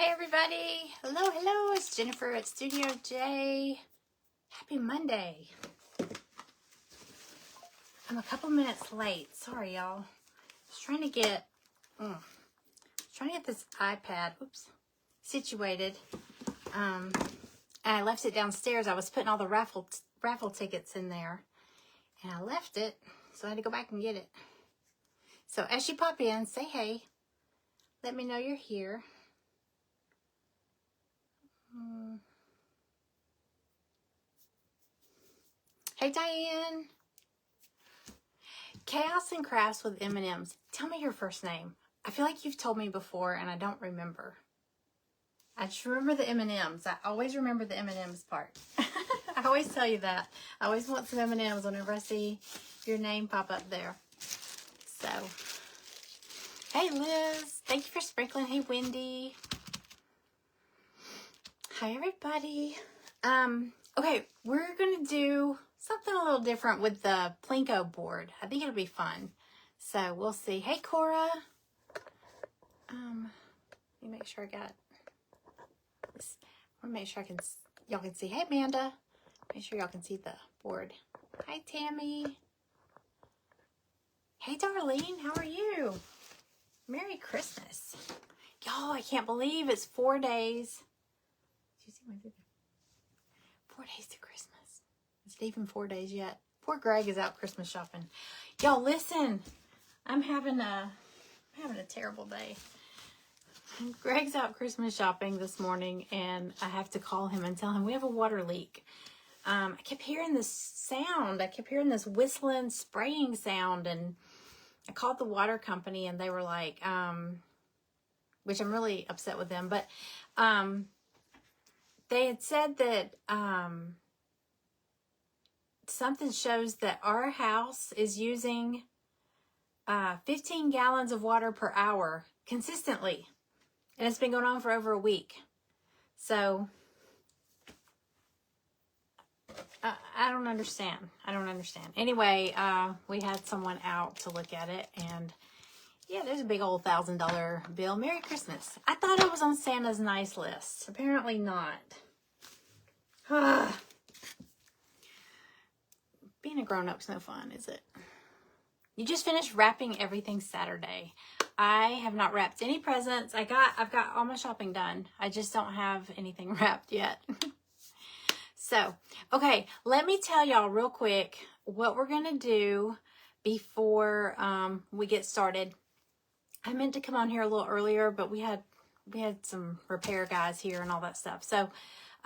Hey everybody, hello, it's Jennifer at Studio J. Happy Monday. I'm a couple minutes late, sorry y'all. I was trying to get this iPad, situated. And I left it downstairs. I was putting all the raffle tickets in there, and I left it, so I had to go back and get it. So as you pop in, say hey. Let me know you're here. Hey Diane. Chaos and Crafts with M&Ms. Tell me your first name. I feel like you've told me before and I don't remember. I just remember the M&Ms. I always remember the M&Ms part. I always tell you that. I always want some M&Ms whenever I see your name pop up there. So, hey Liz. Thank you for sprinkling. Hey Wendy. Hi everybody. Okay, we're going to do something a little different with the Plinko board. I think it'll be fun. So we'll see. Hey Cora. Let me make sure I got this. I want to make sure y'all can see. Hey Amanda. Make sure y'all can see the board. Hi Tammy. Hey Darlene, how are you? Merry Christmas. Y'all, I can't believe it's 4 days. Did you see my video? 4 days to Christmas. Is it even 4 days yet? Poor Greg is out Christmas shopping. Y'all, listen. I'm having a terrible day. Greg's out Christmas shopping this morning, and I have to call him and tell him we have a water leak. I kept hearing this sound. I kept hearing this whistling, spraying sound, and I called the water company, and they were like, which I'm really upset with them, but they had said that something shows that our house is using 15 gallons of water per hour consistently. And it's been going on for over a week. So, I don't understand. Anyway, we had someone out to look at it. And, yeah, there's a big old $1,000 bill. Merry Christmas. I thought I was on Santa's nice list. Apparently not. Being a grown-up's no fun, is it? You just finished wrapping everything Saturday. I have not wrapped any presents. I've got all my shopping done. I just don't have anything wrapped yet. So, okay, let me tell y'all real quick what we're going to do before we get started. I meant to come on here a little earlier, but we had some repair guys here and all that stuff. So,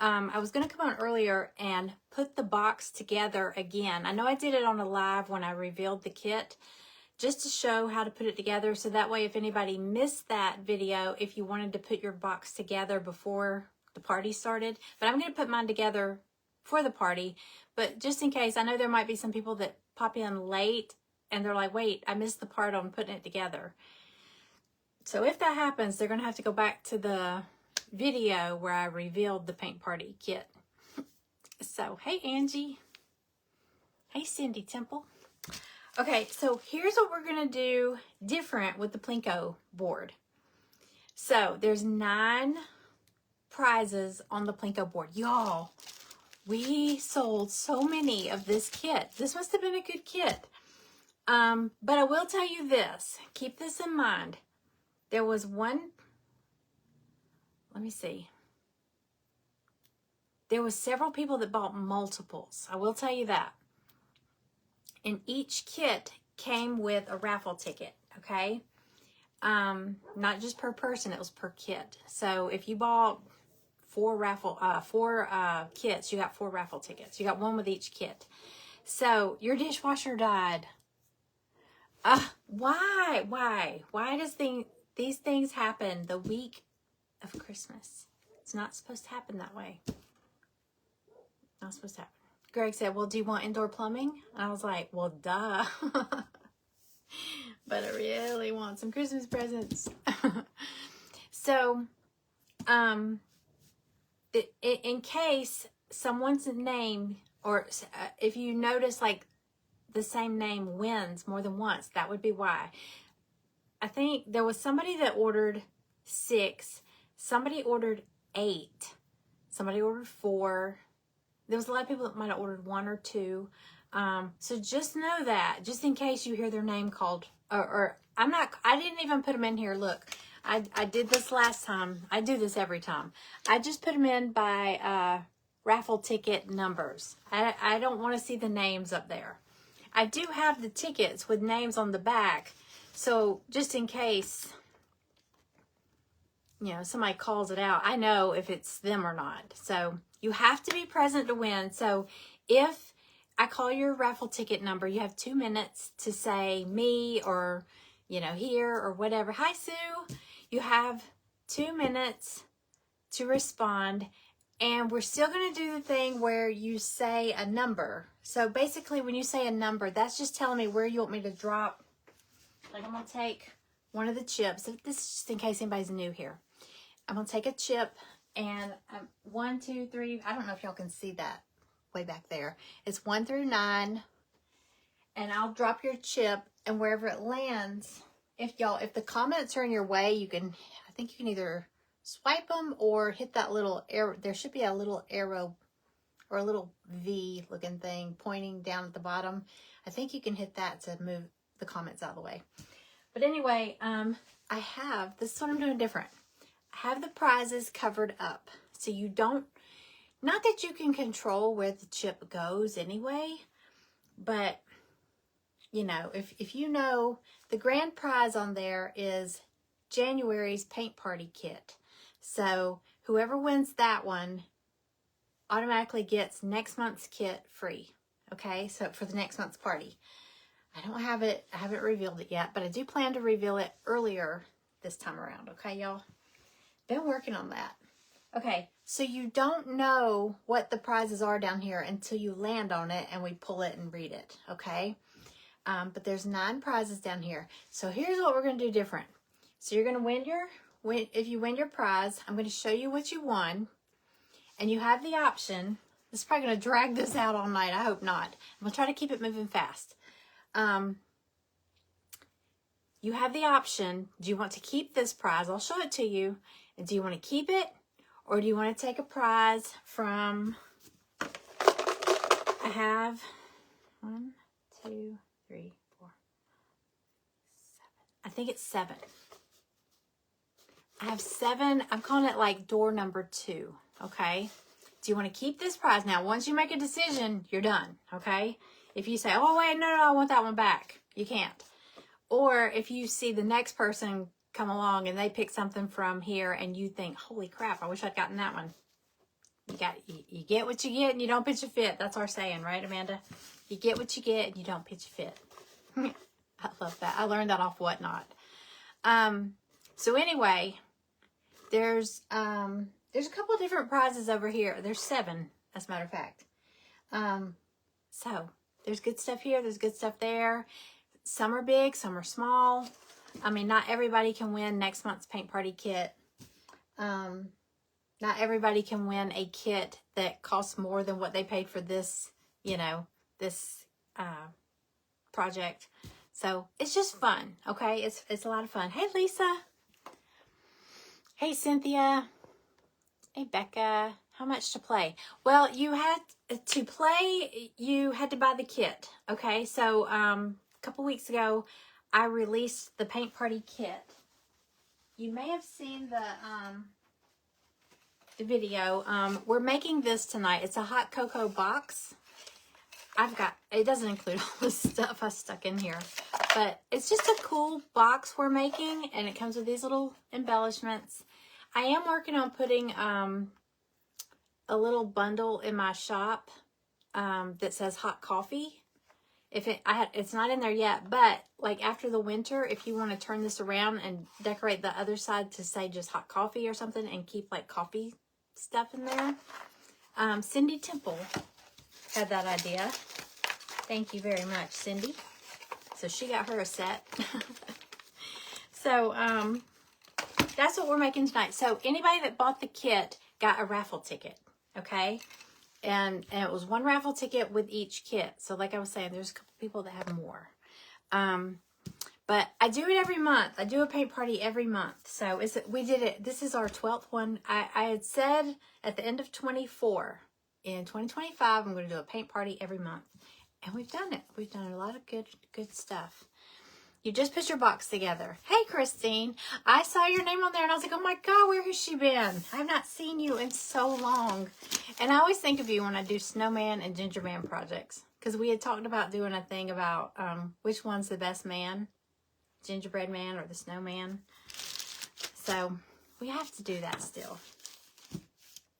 I was going to come on earlier and put the box together again. I know I did it on a live when I revealed the kit, just to show how to put it together. So that way, if anybody missed that video, if you wanted to put your box together before the party started. But I'm going to put mine together for the party. But just in case, I know there might be some people that pop in late and they're like, wait, I missed the part on putting it together. So if that happens, they're going to have to go back to the video where I revealed the paint party kit. So, hey Angie. Hey Cindy Temple. Okay, so here's what we're going to do different with the Plinko board. So, there's 9 prizes on the Plinko board. Y'all, we sold so many of this kit. This must have been a good kit. But I will tell you this. Keep this in mind. There was one... Let me see. There was several people that bought multiples. I will tell you that. And each kit came with a raffle ticket, okay? Not just per person, it was per kit. So if you bought 4 kits, you got 4 raffle tickets. You got one with each kit. So your dishwasher died. Why? Why does these things happen the week of Christmas? It's not supposed to happen that way. Not supposed to happen. Greg said, well, do you want indoor plumbing? And I was like, well, duh. But I really want some Christmas presents. So, in case someone's name, or if you notice like the same name wins more than once, that would be why. I think there was somebody that ordered 6. Somebody ordered 8. Somebody ordered 4. There was a lot of people that might have ordered 1 or 2. So just know that, just in case you hear their name called, or I didn't even put them in here. Look, I did this last time. I do this every time. I just put them in by raffle ticket numbers. I don't want to see the names up there. I do have the tickets with names on the back. So just in case, you know, somebody calls it out, I know if it's them or not. So you have to be present to win. So if I call your raffle ticket number, you have 2 minutes to say me or, you know, here or whatever. Hi, Sue. You have 2 minutes to respond. And we're still going to do the thing where you say a number. So basically when you say a number, that's just telling me where you want me to drop. Like I'm going to take one of the chips. This is just in case anybody's new here. I'm going to take a chip and 1, 2, 3. I don't know if y'all can see that way back there. It's 1 through 9. And I'll drop your chip, and wherever it lands, if the comments are in your way, I think you can either swipe them or hit that little arrow. There should be a little arrow or a little V looking thing pointing down at the bottom. I think you can hit that to move the comments out of the way. But anyway, this is what I'm doing different. I have the prizes covered up. So you don't, not that you can control where the chip goes anyway, but you know, if you know, the grand prize on there is January's paint party kit. So whoever wins that one automatically gets next month's kit free. Okay, so for the next month's party. I haven't revealed it yet, but I do plan to reveal it earlier this time around. Okay, y'all? Been working on that. Okay, so you don't know what the prizes are down here until you land on it and we pull it and read it. Okay? But there's 9 prizes down here. So here's what we're going to do different. So you're going to if you win your prize, I'm going to show you what you won. And you have the option. This is probably going to drag this out all night. I hope not. I'm going to try to keep it moving fast. You have the option. Do you want to keep this prize? I'll show it to you. And do you want to keep it? Or do you want to take a prize from, I have 1, 2, 3, 4, 7. I think it's 7. I have 7. I'm calling it like door number 2. Okay. Do you want to keep this prize? Now, once you make a decision, you're done. Okay. If you say, oh, wait, no, I want that one back. You can't. Or if you see the next person come along and they pick something from here and you think, holy crap, I wish I'd gotten that one. You get what you get and you don't pitch a fit. That's our saying, right, Amanda? You get what you get and you don't pitch a fit. I love that. I learned that off Whatnot. So anyway, there's a couple of different prizes over here. There's 7, as a matter of fact. So there's good stuff here. There's good stuff there. Some are big, some are small. I mean, not everybody can win next month's paint party kit. Not everybody can win a kit that costs more than what they paid for this, you know, this project. So it's just fun, okay? It's a lot of fun. Hey, Lisa. Hey, Cynthia. Hey, Becca. How much to play? Well, you had to play, you had to buy the kit, okay? So a couple weeks ago, I released the paint party kit. You may have seen the video. We're making this tonight. It's a hot cocoa box. It doesn't include all the stuff I stuck in here, but it's just a cool box we're making, and it comes with these little embellishments. I am working on putting a little bundle in my shop that says hot coffee. It's not in there yet, but like after the winter, if you want to turn this around and decorate the other side to say just hot coffee or something and keep like coffee stuff in there. Cindy Temple had that idea. Thank you very much, Cindy. So she got her a set. So that's what we're making tonight. So anybody that bought the kit got a raffle ticket, okay? And it was 1 raffle ticket with each kit. So like I was saying, there's a couple people that have more. But I do it every month. I do a paint party every month. So we did it. This is our 12th one. I had said at the end of 24, in 2025, I'm going to do a paint party every month. And we've done it. We've done a lot of good stuff. You just put your box together. Hey, Christine. I saw your name on there and I was like, oh my God, where has she been? I've not seen you in so long. And I always think of you when I do snowman and ginger man projects. Because we had talked about doing a thing about which one's the best man. Gingerbread man or the snowman. So we have to do that still.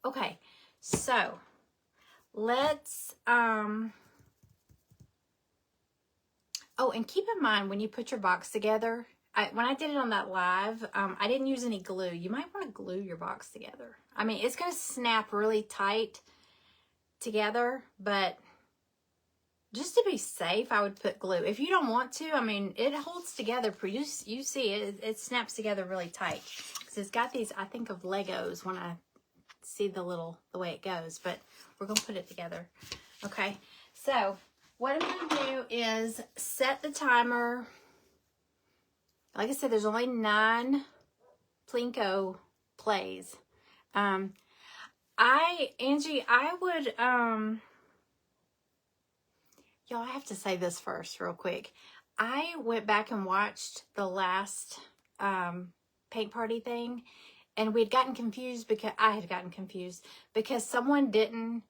Okay. So let's... Oh, and keep in mind when you put your box together, when I did it on that live, I didn't use any glue. You might want to glue your box together. I mean, it's going to snap really tight together, but just to be safe, I would put glue. If you don't want to, I mean, it holds together. You see it snaps together really tight. Because it's got these, I think of Legos when I see the way it goes, but we're going to put it together. Okay, so... what I'm going to do is set the timer. Like I said, there's only 9 Plinko plays. Angie, I would, y'all, I have to say this first real quick. I went back and watched the last paint party thing, and I had gotten confused because someone didn't,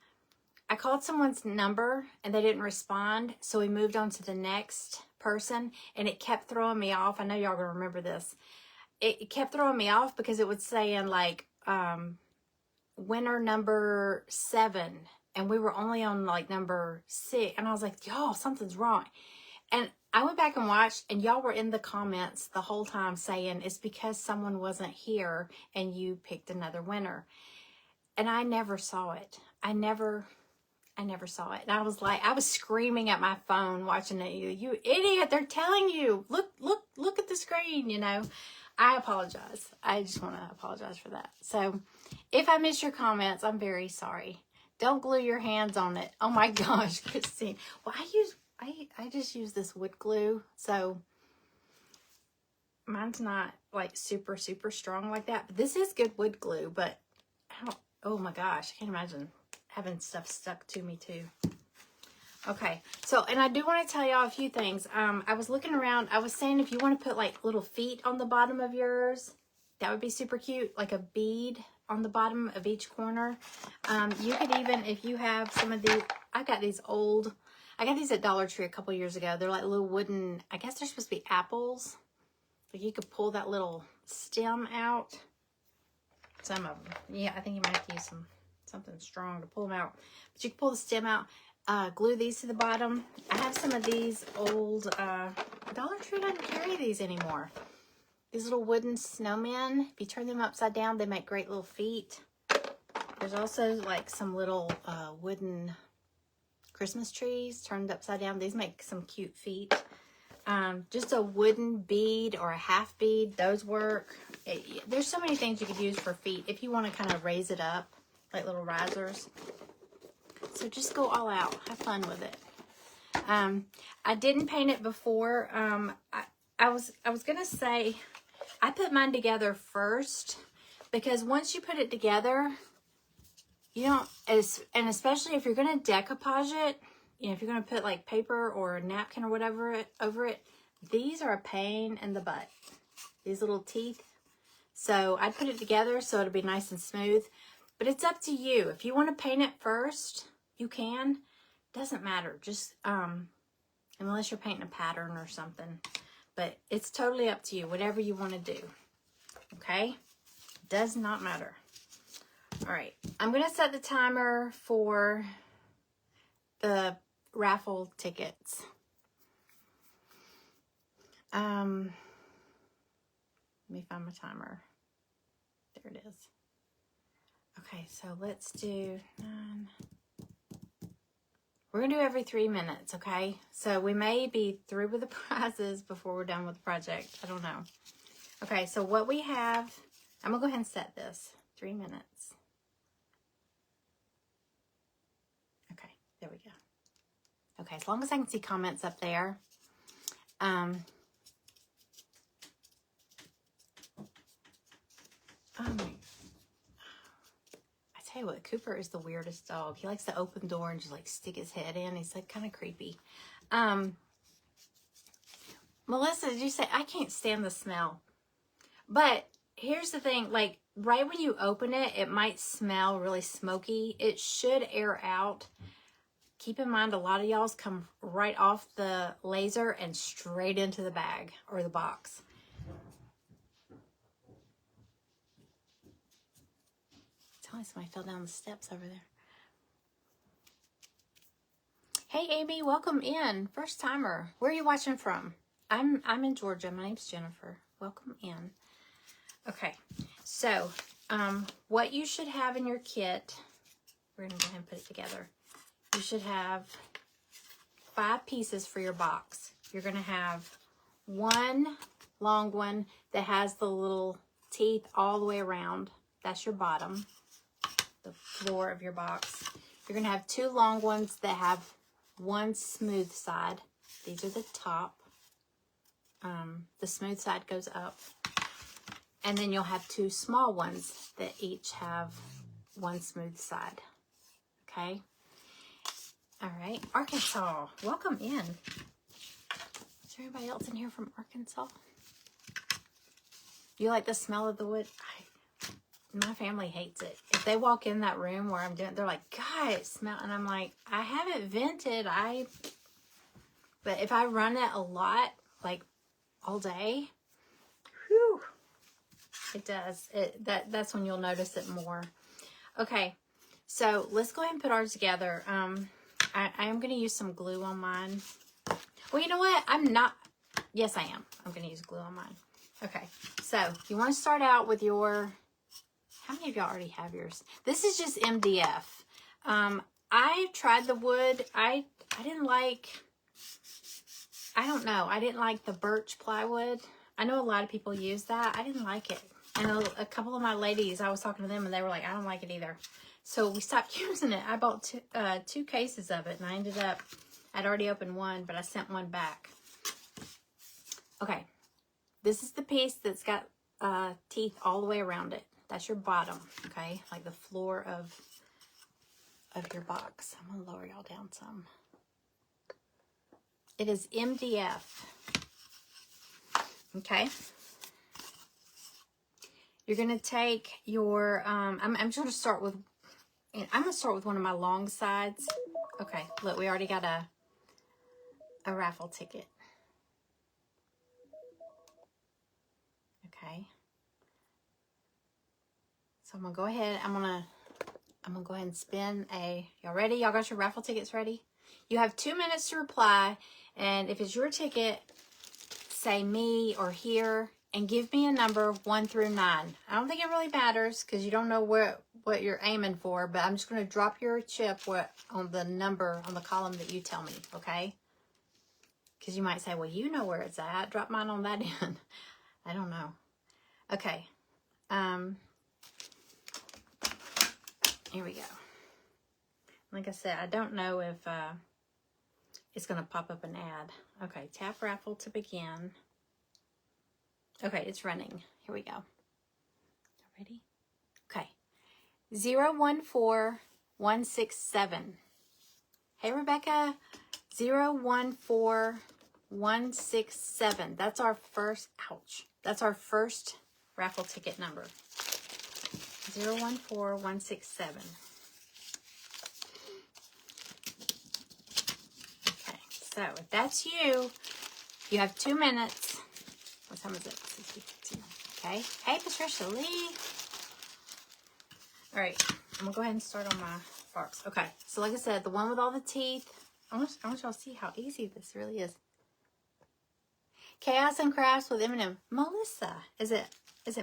I called someone's number and they didn't respond. So we moved on to the next person and it kept throwing me off. I know y'all gonna remember this. It kept throwing me off because it would say in like, winner number 7 and we were only on like number 6. And I was like, y'all, something's wrong. And I went back and watched and y'all were in the comments the whole time saying it's because someone wasn't here and you picked another winner. And I never saw it. I never saw it. And I was like, I was screaming at my phone watching it. You idiot. They're telling you. Look at the screen, you know. I apologize. I just want to apologize for that. So if I miss your comments, I'm very sorry. Don't glue your hands on it. Oh my gosh, Christine. Well, I just use this wood glue. So mine's not like super strong like that. But this is good wood glue. But oh my gosh, I can't imagine having stuff stuck to me too. Okay, so, and I do want to tell y'all a few things. I was looking around. I was saying if you want to put like little feet on the bottom of yours, that would be super cute. Like a bead on the bottom of each corner. You could even, if you have some of these, I got these at Dollar Tree a couple years ago. They're like little wooden, I guess they're supposed to be apples. Like you could pull that little stem out. Some of them. Yeah, I think you might have to use something strong to pull them out. But you can pull the stem out. Glue these to the bottom. I have some of these old, Dollar Tree doesn't carry these anymore. These little wooden snowmen. If you turn them upside down, they make great little feet. There's also like some little wooden Christmas trees turned upside down. These make some cute feet. Just a wooden bead or a half bead, those work. There's so many things you could use for feet if you want to kind of raise it up, like little risers. So just go all out. Have fun with it. I didn't paint it before. I was gonna say I put mine together first because once you put it together, you don't, and especially if you're gonna decoupage it, you know, if you're gonna put like paper or a napkin or whatever over it, these are a pain in the butt. These little teeth. So I put it together so it'll be nice and smooth. But it's up to you. If you want to paint it first, you can. Doesn't matter. Just unless you're painting a pattern or something. But it's totally up to you. Whatever you want to do. Okay? Does not matter. All right. I'm going to set the timer for the raffle tickets. Let me find my timer. There it is. Okay, so let's do 9. We're going to do every 3 minutes, okay? So we may be through with the prizes before we're done with the project. I don't know. Okay, so what we have, I'm going to go ahead and set this. 3 minutes. Okay, there we go. Okay, as long as I can see comments up there. I tell you what, Cooper is the weirdest dog. He likes to open the door and just like stick his head in. He's like kind of creepy. Melissa, did you say, I can't stand the smell. But here's the thing, like right when you open it, it might smell really smoky. It should air out. Keep in mind, a lot of y'all's come right off the laser and straight into the bag or the box. Tell me somebody fell down the steps over there. Hey, Amy, welcome in. First timer. Where are you watching from? I'm in Georgia. My name's Jennifer. Welcome in. Okay, so what you should have in your kit, we're going to go ahead and put it together. You should have 5 pieces for your box. You're going to have one long one that has the little teeth all the way around. That's your bottom, the floor of your box. You're going to have 2 long ones that have one smooth side. These are the top. The smooth side goes up. And then you'll have 2 small ones that each have one smooth side. Okay? All right. Arkansas, welcome in. Is there anybody else in here from Arkansas? You like the smell of the wood? My family hates it. If they walk in that room where I'm doing, they're like, God, it smells. And I'm like, I haven't vented. But if I run it a lot, like all day, whew, it does. That's when you'll notice it more. Okay, so let's go ahead and put ours together. I am going to use some glue on mine. Well, you know what? I'm not. Yes, I am. I'm going to use glue on mine. Okay, so you want to start out with your. How many of y'all already have yours? This is just MDF. I tried the wood. I didn't like. I don't know. I didn't like the birch plywood. I know a lot of people use that. I didn't like it. And a couple of my ladies, I was talking to them and they were like, I don't like it either. So we stopped using it. I bought 2 cases of it and I ended up, I'd already opened one, but I sent one back. Okay. This is the piece that's got teeth all the way around it. That's your bottom, okay? Like the floor of your box. I'm going to lower y'all down some. It is MDF. Okay. You're going to take your, I'm just going to start with, one of my long sides. Okay, look, we already got a raffle ticket. Okay. So I'm going to go ahead, I'm going to go ahead and spin y'all ready? Y'all got your raffle tickets ready? You have 2 minutes to reply, and if it's your ticket, say me or here, and give me a number 1 through 9. I don't think it really matters because you don't know what you're aiming for, but I'm just going to drop your chip on the number on the column that you tell me, okay? Because you might say, well, you know where it's at. Drop mine on that end. I don't know. Okay. Here we go. Like I said, I don't know if it's going to pop up an ad. Okay, tap raffle to begin. Okay, it's running. Here we go. Ready? Okay. 014167. Hey, Rebecca. 014167. That's our first, ouch. That's our first raffle ticket number. 014167. Okay, so if that's you, you have 2 minutes. What time is it? 6:52. Okay. Hey, Patricia Lee. All right, I'm gonna go ahead and start on my box. Okay, so like I said, the one with all the teeth. I want y'all to see how easy this really is. Chaos and Crafts with Eminem. Melissa. Is it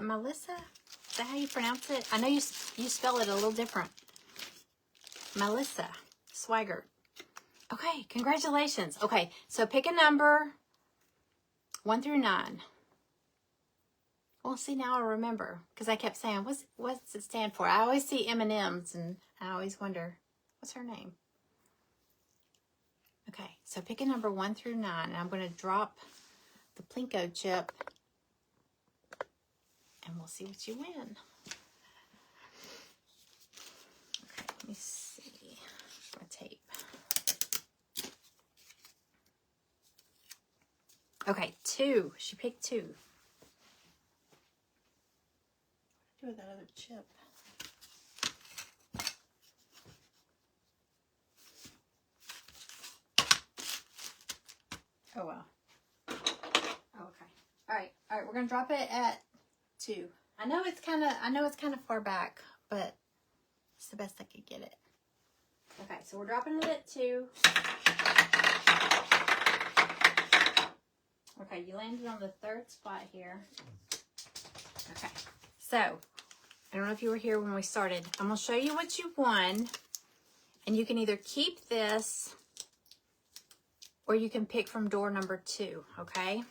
Melissa? Is that how you pronounce it? I know you spell it a little different. Melissa Swigert. Okay, congratulations. Okay, so pick a number 1 through 9. Well, see, now I remember because I kept saying, what's it stand for? I always see M&M's and I always wonder, what's her name? Okay, so pick a number 1 through 9, and I'm going to drop the Plinko chip, and we'll see what you win. Let me see my tape. Okay, 2. She picked 2. What do I do with that other chip? Oh well. Okay. All right. We're gonna drop it at 2. I know it's kind of far back, but it's the best I could get it. Okay, so we're dropping it at 2. Okay, you landed on the 3rd spot here. Okay, so I don't know if you were here when we started. I'm gonna show you what you won, and you can either keep this or you can pick from door number 2, okay?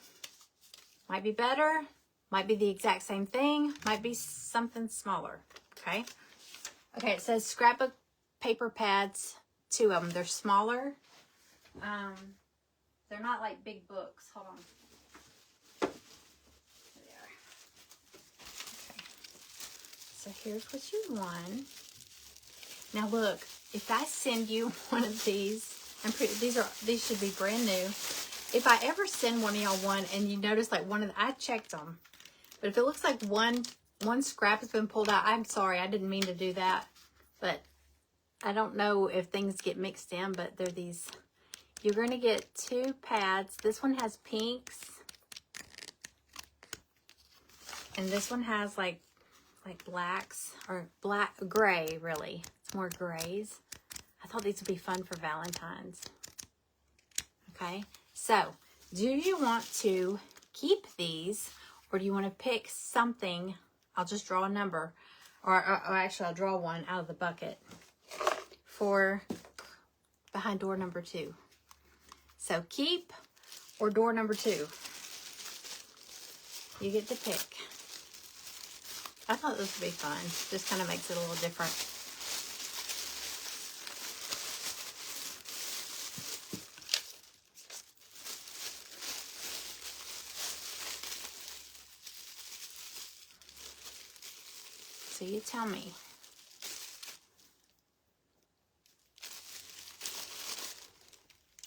Might be better, might be the exact same thing, might be something smaller, okay? Okay, it says scrapbook paper pads, 2 of them. They're smaller. They're not like big books. Hold on. There they are. Okay. So here's what you won. Now look, if I send you one of these, these should be brand new. If I ever send one of y'all one and you notice like I checked them, but if it looks like one scrap has been pulled out, I'm sorry, I didn't mean to do that. But I don't know if things get mixed in, but they're these. You're going to get 2 pads. This one has pinks. And this one has like blacks or gray, really. It's more grays. I thought these would be fun for Valentine's. Okay, so do you want to keep these or do you want to pick something? I'll just draw a number, or actually I'll draw one out of the bucket for behind door number 2. So keep or door number 2. You get to pick. I thought this would be fun. Just kind of makes it a little different. So you tell me.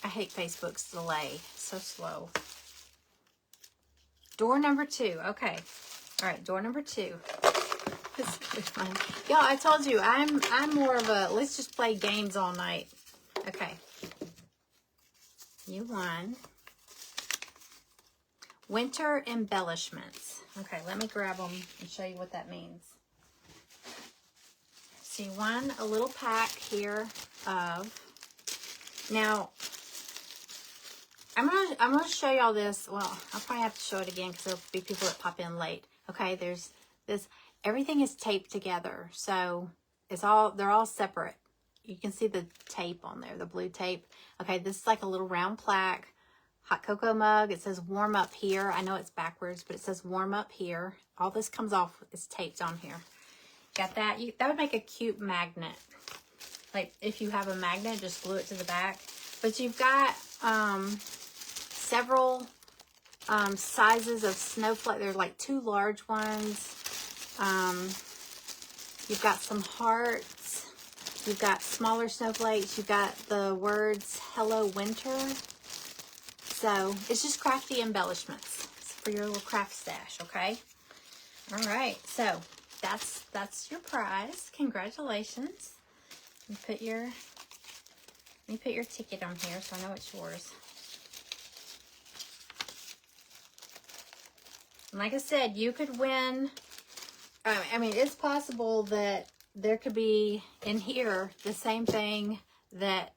I hate Facebook's delay. So slow. Door number 2. Okay. All right, door number 2. This is really fun. Y'all, I told you, I'm more of a, let's just play games all night. Okay. You won. Winter embellishments. Okay, let me grab them and show you what that means. So you won a little pack here of, now, I'm gonna show y'all this. Well, I'll probably have to show it again because there'll be people that pop in late. Okay, there's this. Everything is taped together, so they're all separate. You can see the tape on there, the blue tape. Okay, this is like a little round plaque. Hot cocoa mug. It says warm up here. I know it's backwards, but it says warm up here. All this comes off. It's taped on here. Got that? That would make a cute magnet. Like if you have a magnet, just glue it to the back. But you've got several sizes of snowflake. There's like 2 large ones. You've got some hearts. You've got smaller snowflakes. You've got the words Hello Winter. So it's just crafty embellishments. It's for your little craft stash, okay? All right, so that's your prize. Congratulations. You put your ticket on here so I know it's yours. And like I said, you could win. I mean, it's possible that there could be in here the same thing that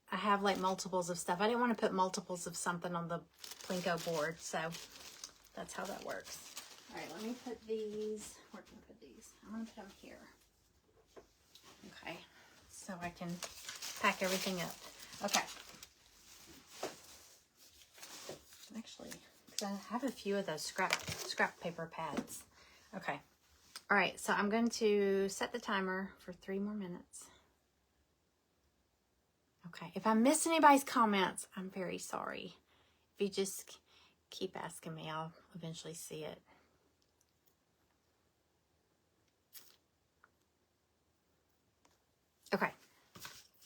I have, like multiples of stuff. I didn't want to put multiples of something on the Plinko board, so that's how that works. All right, let me put these. Where can I put these? I'm going to put them here. Okay, so I can pack everything up. Okay. Actually, because I have a few of those scrap paper pads. Okay. All right, so I'm going to set the timer for 3 more minutes. Okay, if I miss anybody's comments, I'm very sorry. If you just keep asking me, I'll eventually see it. Okay.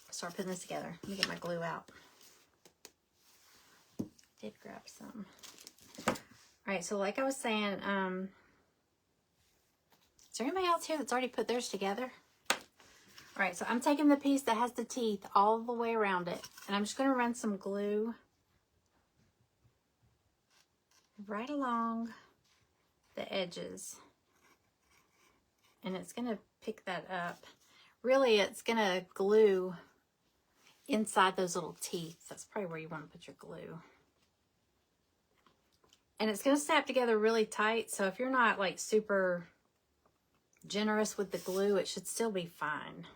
Start putting this together. Let me get my glue out. Did grab some. All right, so like I was saying, is there anybody else here that's already put theirs together? All right, so I'm taking the piece that has the teeth all the way around it, and I'm just going to run some glue right along the edges, and it's going to pick that up. Really, it's going to glue inside those little teeth. That's probably where you want to put your glue. And it's going to snap together really tight, so if you're not like super generous with the glue, it should still be fine.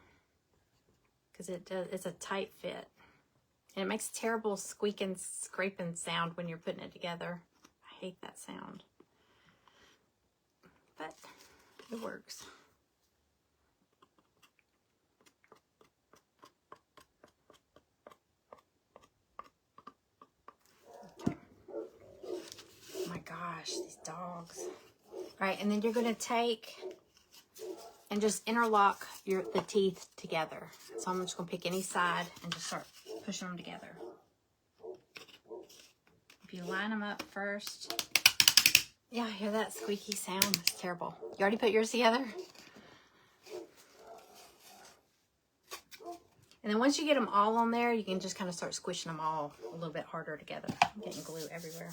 Because it's a tight fit. And it makes a terrible squeaking, scraping sound when you're putting it together. I hate that sound. But it works. Oh my gosh, these dogs. All right, and then you're going to take and just interlock the teeth together. So I'm just going to pick any side and just start pushing them together. If you line them up first. Yeah, I hear that squeaky sound. It's terrible. You already put yours together? And then once you get them all on there, you can just kind of start squishing them all a little bit harder together. I'm getting glue everywhere.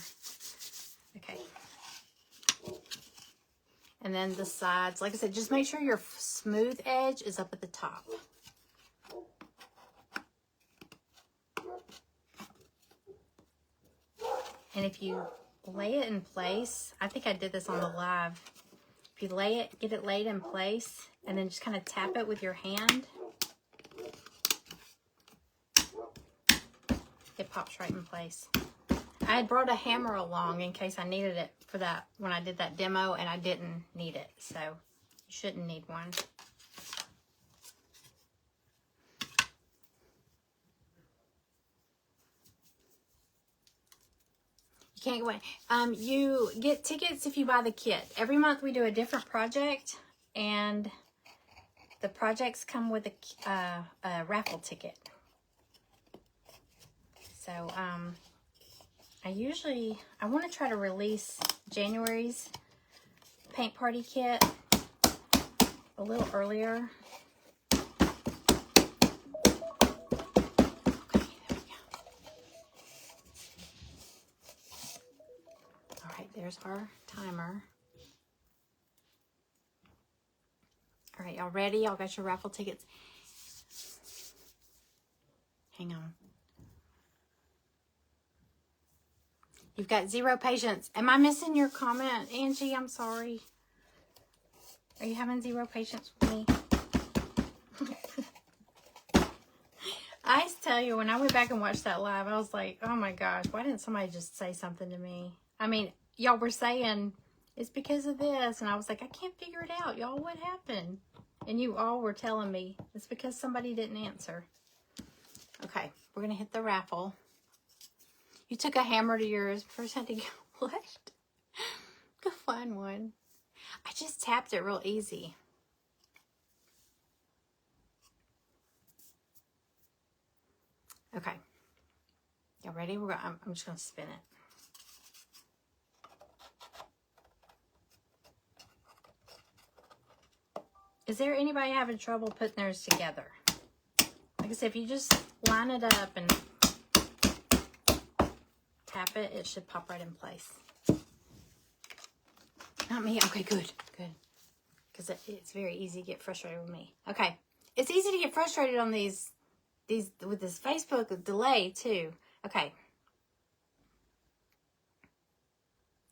Okay. And then the sides, like I said, just make sure your smooth edge is up at the top. And if you lay it in place, I think I did this on the live. If you lay it, get it laid in place, and then just kind of tap it with your hand, it pops right in place. I had brought a hammer along in case I needed it for that when I did that demo, and I didn't need it, so you shouldn't need one. You can't go away. You get tickets if you buy the kit. Every month we do a different project, and the projects come with a raffle ticket. So, I want to try to release January's paint party kit a little earlier. Okay, there we go. All right, there's our timer. All right, y'all ready? Y'all got your raffle tickets? Hang on. You've got 0 patience. Am I missing your comment, Angie? I'm sorry. Are you having 0 patience with me? I tell you, when I went back and watched that live, I was like, oh my gosh, why didn't somebody just say something to me? I mean, y'all were saying, it's because of this. And I was like, I can't figure it out. Y'all, what happened? And you all were telling me, it's because somebody didn't answer. Okay, we're going to hit the raffle. You took a hammer to yours. First had to go, what? Go find one. I just tapped it real easy. Okay. Y'all ready? I'm just going to spin it. Is there anybody having trouble putting theirs together? Like I said, if you just line it up and tap it, it should pop right in place. Not me. Okay, good. Good. Because it's very easy to get frustrated with me. Okay. It's easy to get frustrated on these with this Facebook delay too. Okay.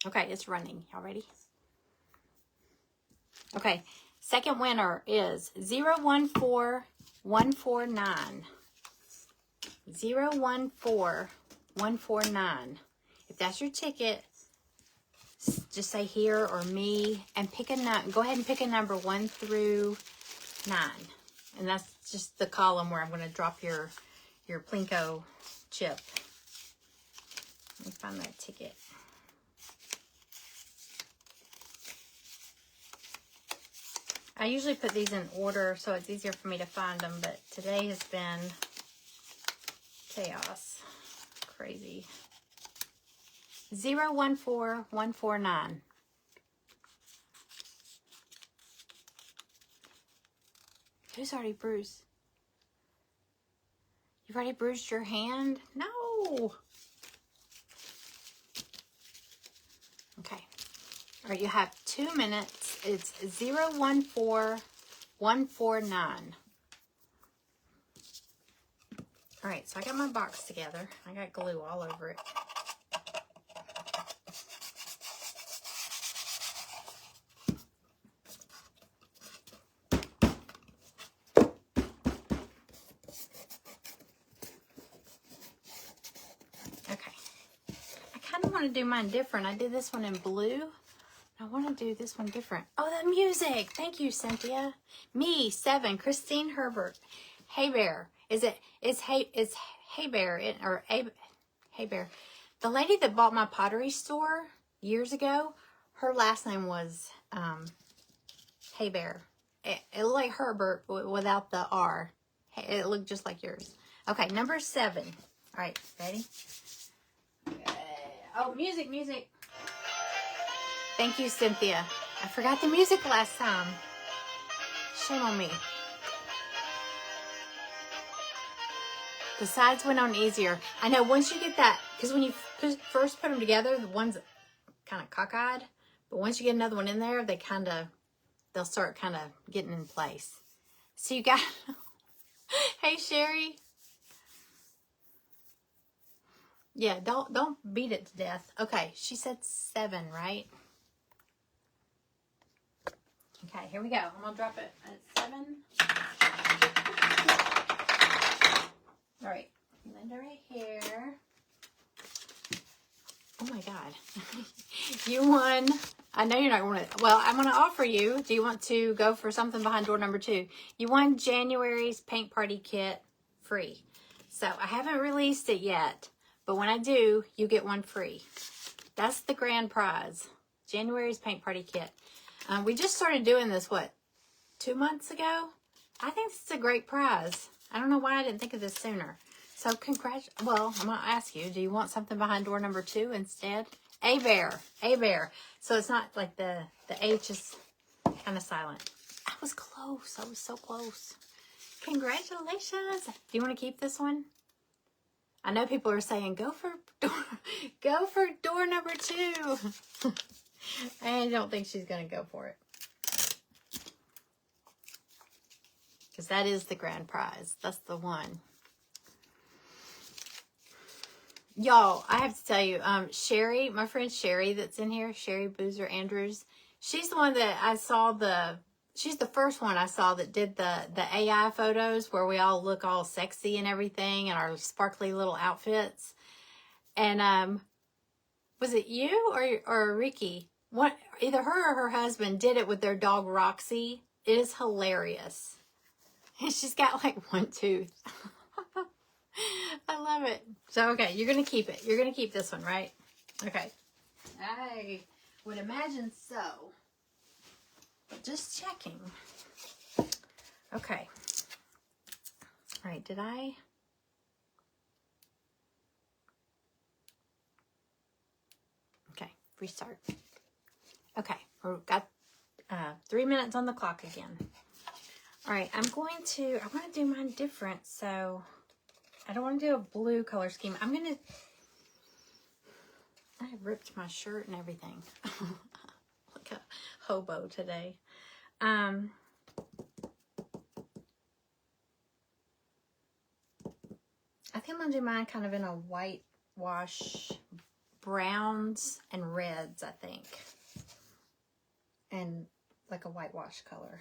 Okay, it's running. Y'all ready? Okay. Second winner is 014149. 014149. If that's your ticket, just say here or me and pick a number. Go ahead and pick a number 1 through 9. And that's just the column where I'm going to drop your Plinko chip. Let me find that ticket. I usually put these in order so it's easier for me to find them, but today has been chaos. Crazy. 014149. Who's already bruised? You've already bruised your hand? No. Okay. All right, you have 2 minutes. It's 014149. All right, so I got my box together. I got glue all over it. Okay. I kind of want to do mine different. I did this one in blue. I want to do this one different. Oh, the music. Thank you, Cynthia. Me, 7. Christine Herbert. Hey Bear. It's Hey Bear or Hey Bear. The lady that bought my pottery store years ago, her last name was Hey Bear. It looked like Herbert without the R. It looked just like yours. Okay, number 7. All right, ready? Oh, music. Thank you, Cynthia. I forgot the music last time. Shame on me. The sides went on easier. I know once you get that, because when you first put them together, the one's kind of cockeyed. But once you get another one in there, they'll start kind of getting in place. So you got, hey Sherry. Yeah, don't beat it to death. Okay, she said 7, right? Okay, here we go. I'm gonna drop it at 7. All right, Linda right here. Oh my God. You won. I know you're not going to, well, I'm going to offer you, do you want to go for something behind door number 2? You won January's paint party kit free. So I haven't released it yet, but when I do, you get one free. That's the grand prize. January's paint party kit. We just started doing this, 2 months ago? I think it's a great prize. I don't know why I didn't think of this sooner. So well, I'm going to ask you, do you want something behind door number 2 instead? A Bear. So it's not like the H is kind of silent. I was close. I was so close. Congratulations. Do you want to keep this one? I know people are saying, go for door number 2. I don't think she's going to go for it. Because that is the grand prize. That's the one. Y'all, I have to tell you, Sherry, my friend Sherry that's in here, Sherry Boozer Andrews, she's the one that I saw she's the first one I saw that did the AI photos where we all look all sexy and everything in our sparkly little outfits. And was it you or Ricky? Either her or her husband did it with their dog Roxy. It is hilarious. And she's got like 1 tooth. I love it. So, okay, you're going to keep it. You're going to keep this one, right? Okay. I would imagine so. But just checking. Okay. All right, did I? Okay, restart. Okay, we've got 3 minutes on the clock again. All right, I want to do mine different, so I don't want to do a blue color scheme. I ripped my shirt and everything. Like a hobo today. I think I'm going to do mine kind of in a white wash, browns and reds, I think. And like a whitewash color.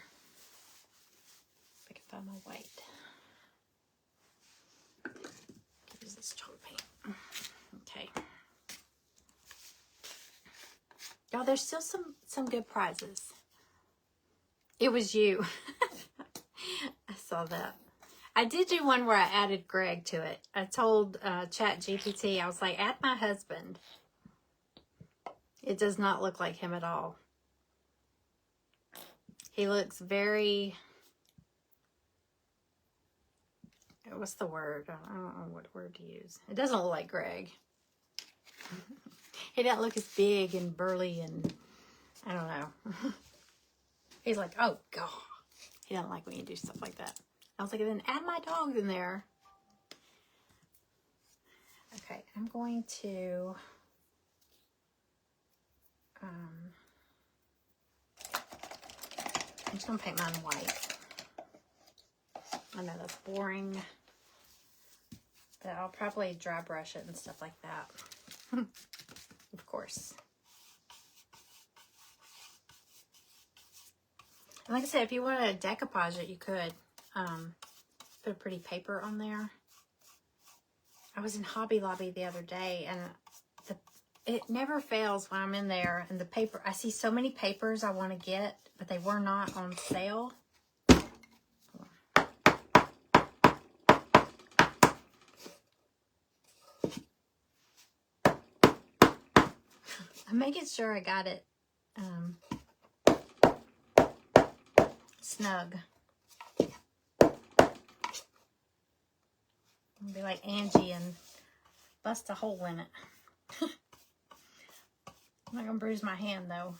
If I can find my white. Use this chalk paint. Okay. Y'all, there's still some good prizes. It was you. I saw that. I did do one where I added Greg to it. I told ChatGPT, I was like, add my husband. It does not look like him at all. He looks very, what's the word? I don't know what word to use. It doesn't look like Greg. He doesn't look as big and burly and I don't know. He's like, oh God. He doesn't like when you do stuff like that. I was like, then add my dogs in there. Okay, I'm going to I'm just going to paint mine white. I know that's boring, but I'll probably dry brush it and stuff like that. Of course. And like I said, if you wanted to decoupage it, you could put a pretty paper on there. I was in Hobby Lobby the other day, and it never fails when I'm in there, and the paper, I see so many papers I want to get, but they were not on sale. I'm making sure I got it snug. I'll be like Angie and bust a hole in it. I'm not gonna bruise my hand though.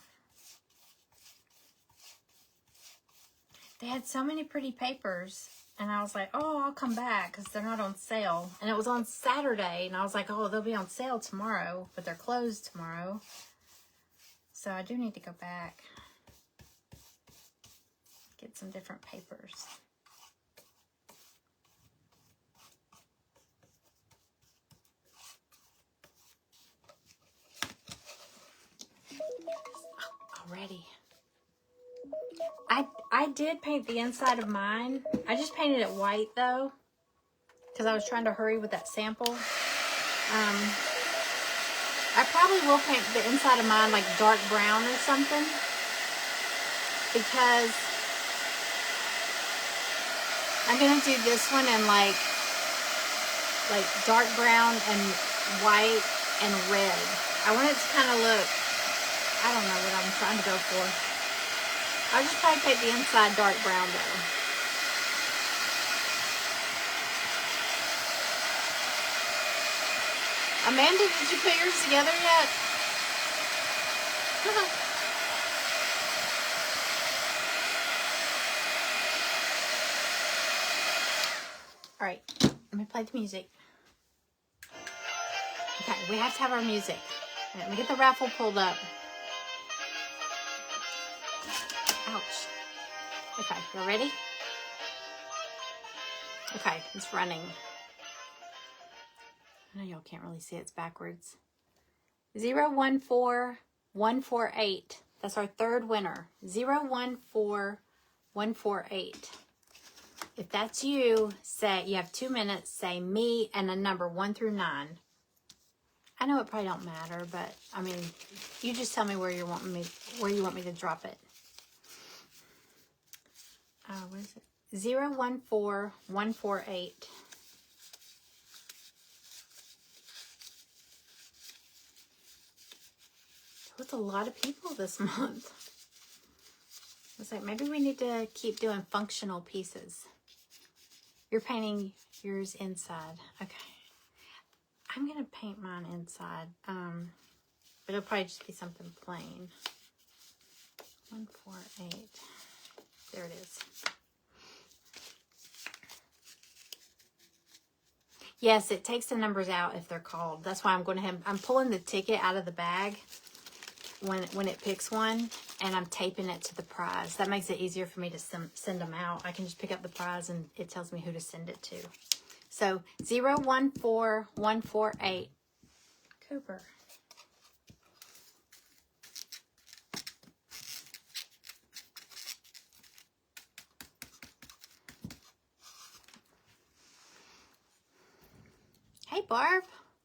They had so many pretty papers, and I was like, oh, I'll come back because they're not on sale. And it was on Saturday, and I was like, oh, they'll be on sale tomorrow, but they're closed tomorrow. So I do need to go back, get some different papers. Oh, already. I did paint the inside of mine. I just painted it white though, because I was trying to hurry with that sample. I probably will paint the inside of mine like dark brown or something, because I'm gonna do this one in like dark brown and white and red. I want it to kind of look, I don't know what I'm trying to go for. I'll just probably paint the inside dark brown though. Amanda, did you put yours together yet? All right, let me play the music. Okay, we have to have our music. All right, let me get the raffle pulled up. Ouch. Okay, you ready? Okay, it's running. I know y'all can't really see it. It's backwards. 014148. That's our third winner. 014148. If that's you, say you have 2 minutes. Say me and a number 1 through 9. I know it probably don't matter, but I mean, you just tell me where you want me to drop it. What is it? 014148. That's a lot of people this month. It's like, maybe we need to keep doing functional pieces. You're painting yours inside. Okay. I'm going to paint mine inside. But it'll probably just be something plain. 148. There it is. Yes, it takes the numbers out if they're called. That's why I'm going to have, I'm pulling the ticket out of the bag when it picks one, and I'm taping it to the prize. That makes it easier for me to send them out. I can just pick up the prize and it tells me who to send it to. So 014148. Cooper. Hey Barb,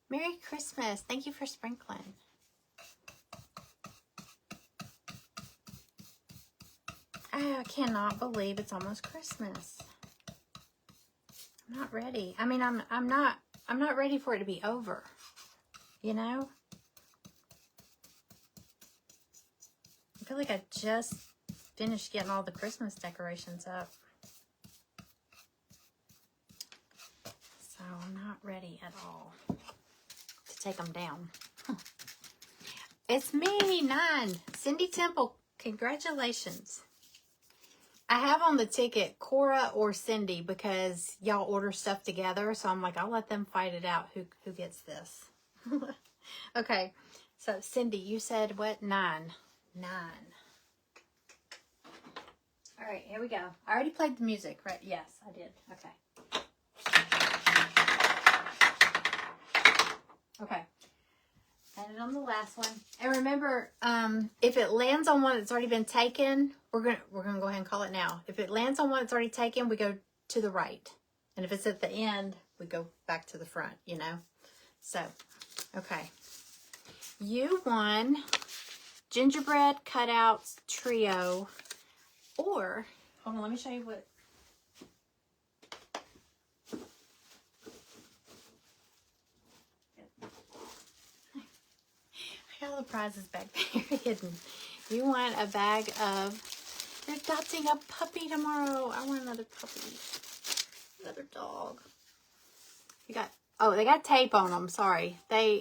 Merry Christmas. Thank you for sprinkling. I cannot believe it's almost Christmas. I'm not ready. I mean, I'm not ready for it to be over. You know? I feel like I just finished getting all the Christmas decorations up. So I'm not ready at all to take them down. It's me, 9. Cindy Temple, congratulations. I have on the ticket Cora or Cindy because y'all order stuff together. So I'm like, I'll let them fight it out. Who gets this? Okay. So Cindy, you said what? 9. 9. All right, here we go. I already played the music, right? Yes, I did. Okay. Okay. And on the last one. And remember, if it lands on one that's already been taken, we're gonna go ahead and call it now. If it lands on one that's already taken, we go to the right. And if it's at the end, we go back to the front, you know? So, okay. You won gingerbread cutouts trio, or, hold on, let me show you what. All the prizes back there hidden. You want a bag of, you're adopting a puppy tomorrow. I want another puppy. Another dog. You got, oh, they got tape on them. Sorry. They're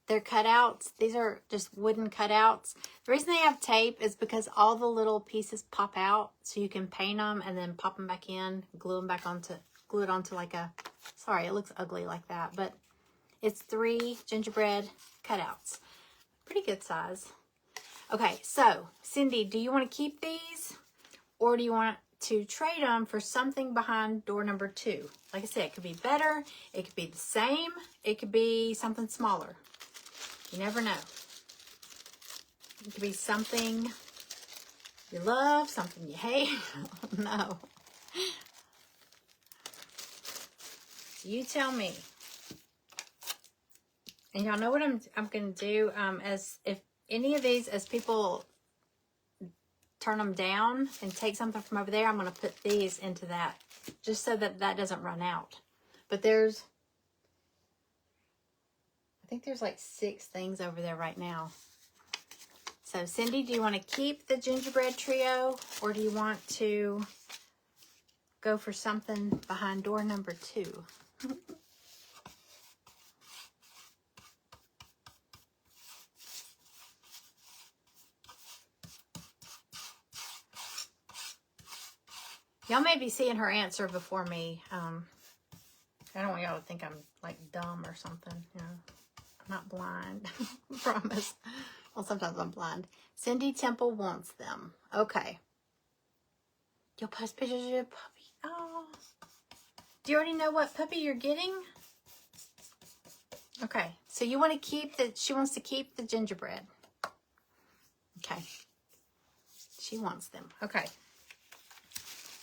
cutouts. These are just wooden cutouts. The reason they have tape is because all the little pieces pop out, so you can paint them and then pop them back in, glue it onto like a, sorry, it looks ugly like that, but it's 3 gingerbread cutouts. Pretty good size. Okay, so Cindy, do you want to keep these, or do you want to trade them for something behind door number 2? Like I said, it could be better, it could be the same, it could be something smaller. You never know. It could be something you love, something you hate. No. You tell me. And y'all know what I'm going to do, as if any of these, as people turn them down and take something from over there, I'm going to put these into that, just so that that doesn't run out. But there's, I think there's like 6 things over there right now. So Cindy, do you want to keep the gingerbread trio, or do you want to go for something behind door number 2? Y'all may be seeing her answer before me. I don't want y'all to think I'm like dumb or something. You know, I'm not blind. Promise. Well, sometimes I'm blind. Cindy Temple wants them. Okay. You'll post pictures of your puppy. Oh. Do you already know what puppy you're getting? Okay. So you want to keep the, she wants to keep the gingerbread. Okay. She wants them. Okay.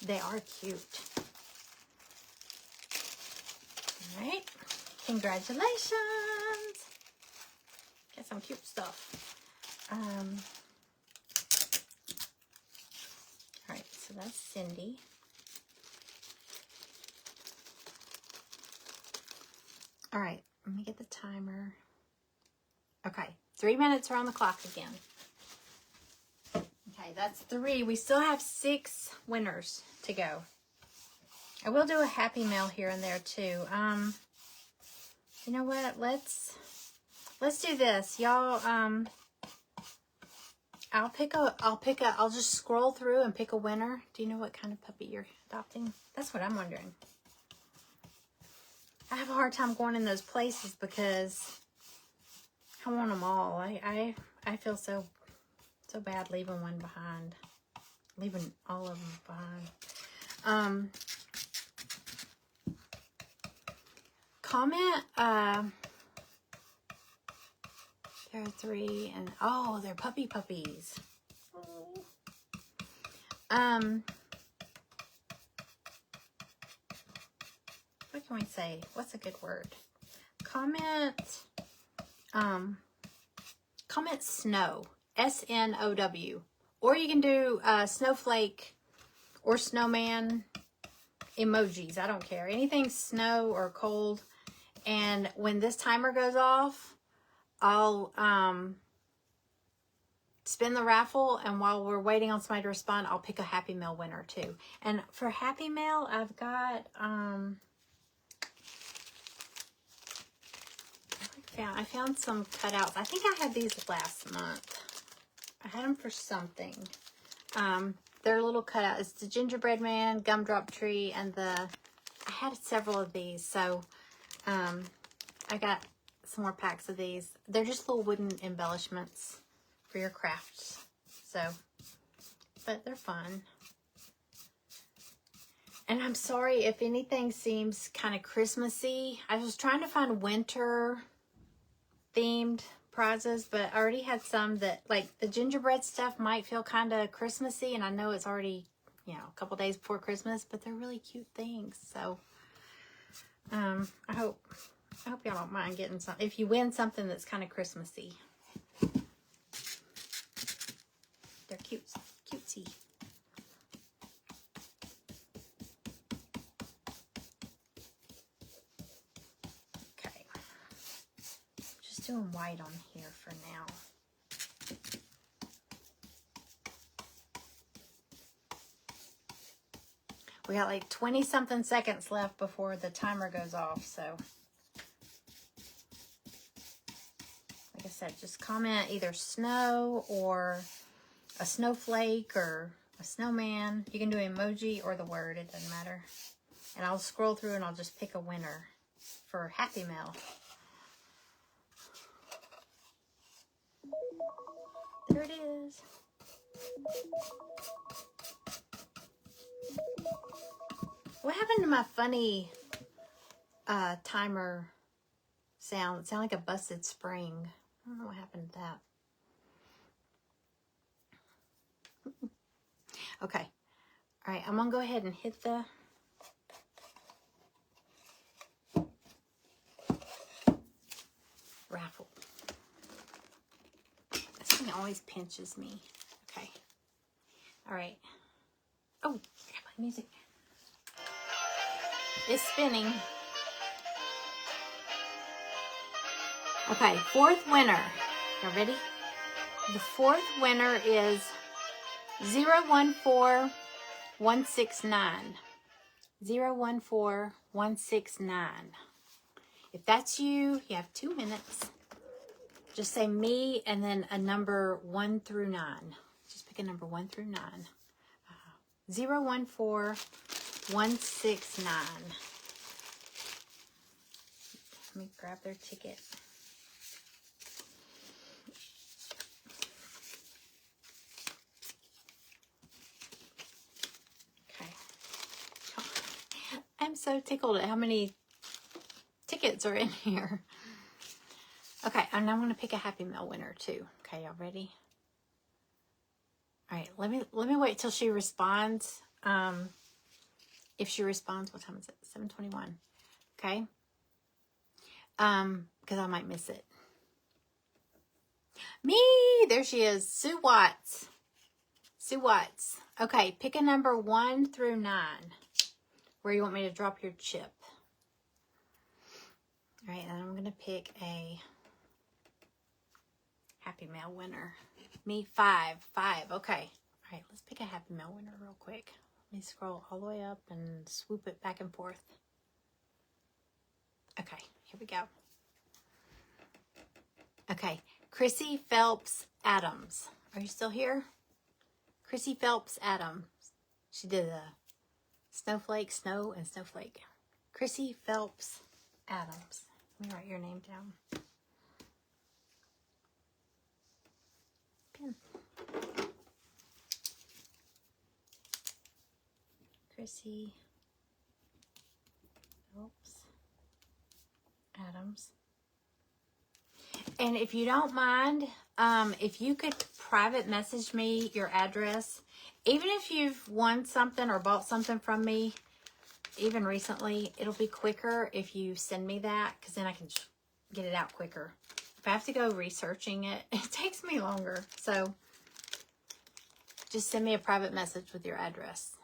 They are cute. All right. Congratulations. Get some cute stuff. All right. So that's Cindy. All right. Let me get the timer. Okay. 3 minutes are on the clock again. Okay, that's 3. We still have 6 winners to go. I will do a happy mail here and there too. You know what? Let's do this, y'all. I'll just scroll through and pick a winner. Do you know what kind of puppy you're adopting? That's what I'm wondering. I have a hard time going in those places because I want them all. I feel so bad leaving one behind. Leaving all of them behind. Comment, there are 3, and oh, they're puppies. What can we say? What's a good word? Comment snow. SNOW. Or you can do snowflake or snowman emojis. I don't care. Anything snow or cold. And when this timer goes off, I'll spin the raffle, and while we're waiting on somebody to respond, I'll pick a Happy Mail winner too. And for Happy Mail, I've got I found some cutouts. I think I had these last month. I had them for something. They're little cutouts. It's the gingerbread man, gumdrop tree, and I had several of these, so I got some more packs of these. They're just little wooden embellishments for your crafts. So, but they're fun. And I'm sorry if anything seems kind of Christmassy. I was trying to find winter themed prizes, but I already had some that, like, the gingerbread stuff might feel kind of Christmassy, and I know it's already, you know, a couple days before Christmas, but they're really cute things. So I hope y'all don't mind getting some if you win something that's kind of Christmassy. They're cutesy. Doing white on here for now. We got like 20 something seconds left before the timer goes off, so like I said, just comment either snow or a snowflake or a snowman. You can do emoji or the word, it doesn't matter. And I'll scroll through and I'll just pick a winner for Happy Mail. There it is. What happened to my funny timer sound? It sounded like a busted spring. I don't know what happened to that. Okay. All right, I'm going to go ahead and hit the raffle. This thing always pinches me. Okay. All right. Oh, I gotta play music. It's spinning. Okay, fourth winner. Y'all ready? The fourth winner is 014169. 014169. If that's you, you have 2 minutes. Just say me and then a number 1 through 9. Just pick a number 1 through 9. 014169. Let me grab their ticket. Okay. I'm so tickled at how many tickets are in here. Okay, and I'm going to pick a Happy Mail winner too. Okay, y'all ready? All right, let me wait till she responds. If she responds, what time is it? 7:21. Okay. Because I might miss it. Me, there she is. Sue Watts. Sue Watts. Okay, pick a number 1 through 9. Where you want me to drop your chip. All right, and I'm going to pick a Happy Mail winner. Me, 5. 5, okay. All right, let's pick a Happy Mail winner real quick. Let me scroll all the way up and swoop it back and forth. Okay, here we go. Okay, Chrissy Phelps Adams. Are you still here? Chrissy Phelps Adams. She did a snowflake, snow, and snowflake. Chrissy Phelps Adams. Let me write your name down. Pen. Chrissy Phelps Adams. And if you don't mind, if you could private message me your address, even if you've won something or bought something from me, even recently, it'll be quicker if you send me that, because then I can get it out quicker. If I have to go researching it, it takes me longer. So just send me a private message with your address.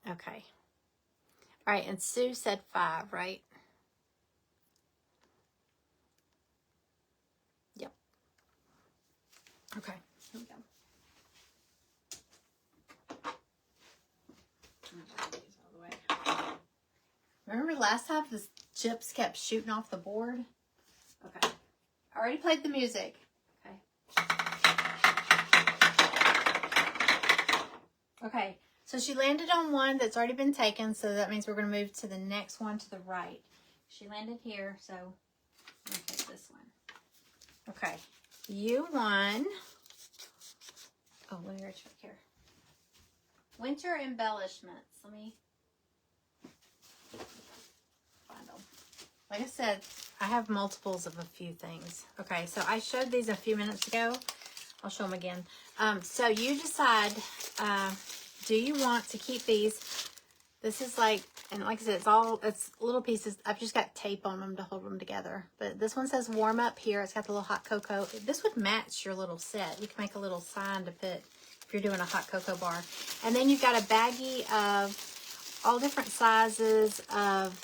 Okay. All right, and Sue said 5, right? Yep. Okay. Here we go. All the way. Remember last time the chips kept shooting off the board? Okay. I already played the music. Okay. Okay. So she landed on one that's already been taken, so that means we're going to move to the next one to the right. She landed here, so I'm going to take this one. Okay. You won. Oh, let me reach back here. Winter embellishments. Let me find them. Like I said, I have multiples of a few things. Okay, so I showed these a few minutes ago. I'll show them again. So you decide, do you want to keep these? This is like, and like I said, it's little pieces. I've just got tape on them to hold them together. But this one says warm up here. It's got the little hot cocoa. This would match your little set. You can make a little sign to put if you're doing a hot cocoa bar. And then you've got a baggie of all different sizes of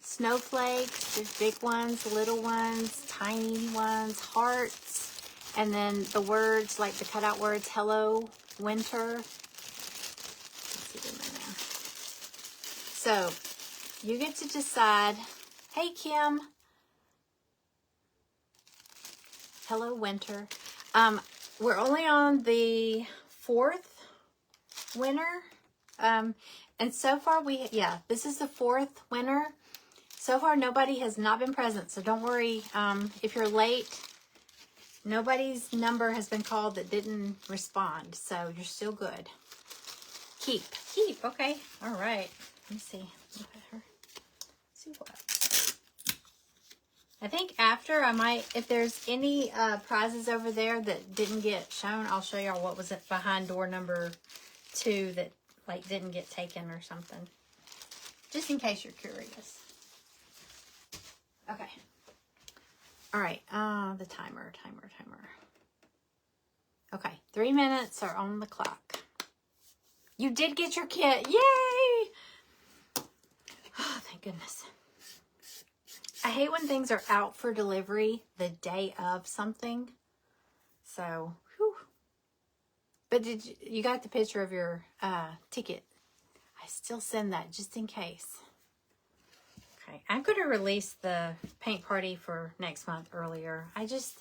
snowflakes. There's big ones, little ones, tiny ones, hearts. And then the words, like the cutout words, hello, winter. So you get to decide, hey, Kim. Hello, winter. We're only on the 4th winter. And so far this is the 4th winter. So far, nobody has not been present. So don't worry. If you're late, nobody's number has been called that didn't respond. So you're still good. Keep. Okay. All right. Let me see. Look at her. See what? I think after I might, if there's any prizes over there that didn't get shown, I'll show y'all what was behind door number 2 that like didn't get taken or something. Just in case you're curious. Okay. All right. The timer. Okay. 3 minutes are on the clock. You did get your kit. Yay! Oh, thank goodness. I hate when things are out for delivery the day of something. So, whew. But you got the picture of your ticket? I still send that just in case. Okay, I'm going to release the paint party for next month earlier. This